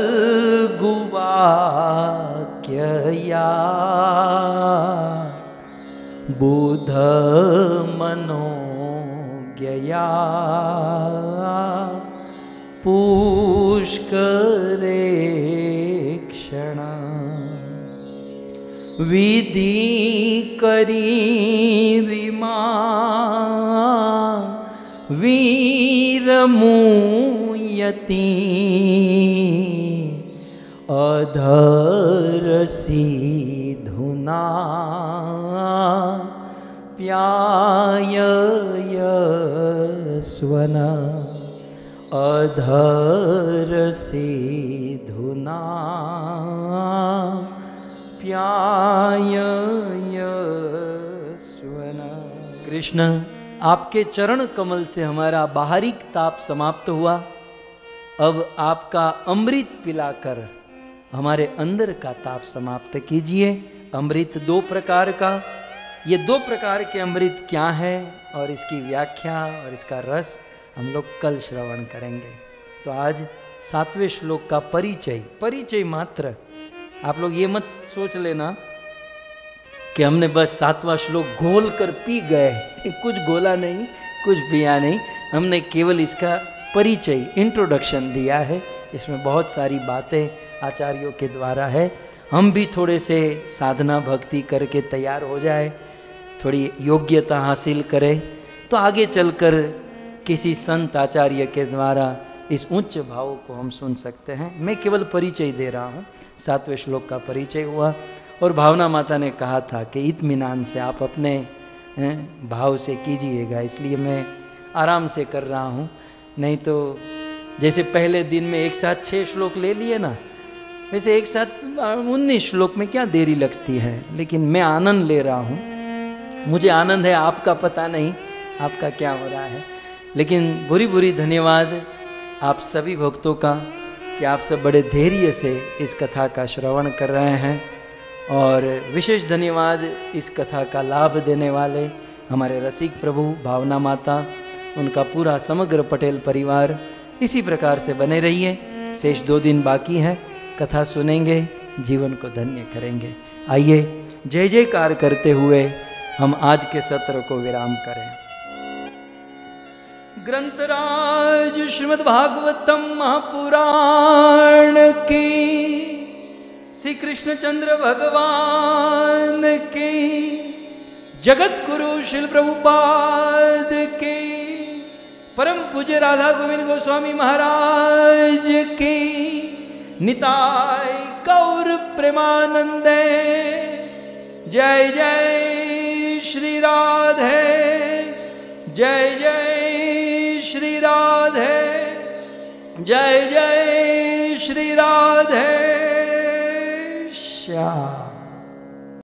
बुध मनोज्ञया पुष्करे क्षण विधि करी रिमा वीरमुयति अधरसी धुना प्यायस्वन अधरसी धुना प्यायस्वन। कृष्ण, आपके चरण कमल से हमारा बाहरी ताप समाप्त हुआ, अब आपका अमृत पिलाकर हमारे अंदर का ताप समाप्त कीजिए। अमृत दो प्रकार का, ये दो प्रकार के अमृत क्या है और इसकी व्याख्या और इसका रस हम लोग कल श्रवण करेंगे। तो आज 7वें श्लोक का परिचय मात्र। आप लोग ये मत सोच लेना कि हमने बस 7वां श्लोक घोल कर पी गए, कुछ घोला नहीं, कुछ पिया नहीं, हमने केवल इसका परिचय, इंट्रोडक्शन दिया है। इसमें बहुत सारी बातें आचार्यों के द्वारा है। हम भी थोड़े से साधना भक्ति करके तैयार हो जाए, थोड़ी योग्यता हासिल करें, तो आगे चलकर किसी संत आचार्य के द्वारा इस उच्च भाव को हम सुन सकते हैं। मैं केवल परिचय दे रहा हूँ। 7वें श्लोक का परिचय हुआ और भावना माता ने कहा था कि इत्मीनान से आप अपने भाव से कीजिएगा, इसलिए मैं आराम से कर रहा हूँ। नहीं तो जैसे पहले दिन में एक साथ 6 श्लोक ले लिए ना, वैसे एक साथ 19 श्लोक में क्या देरी लगती है। लेकिन मैं आनंद ले रहा हूँ, मुझे आनंद है, आपका पता नहीं आपका क्या हो रहा है। लेकिन बुरी धन्यवाद आप सभी भक्तों का कि आप सब बड़े धैर्य से इस कथा का श्रवण कर रहे हैं, और विशेष धन्यवाद इस कथा का लाभ देने वाले हमारे रसिक प्रभु, भावना माता, उनका पूरा समग्र पटेल परिवार। इसी प्रकार से बने रहिए। शेष 2 दिन बाकी हैं, कथा सुनेंगे, जीवन को धन्य करेंगे। आइए जय जयकार करते हुए हम आज के सत्र को विराम करें। ग्रंथराज श्रीमद् भागवतम महापुराण की, श्री कृष्णचंद्र भगवान की जगत गुरु श्रील प्रभुपाद की, परम पूज्य राधा गोविंद गोस्वामी महाराज की, निताय गौर प्रेमानंदे। जय जय श्री राधे, जय जय श्री राधे, जय जय श्री राधे श्याम।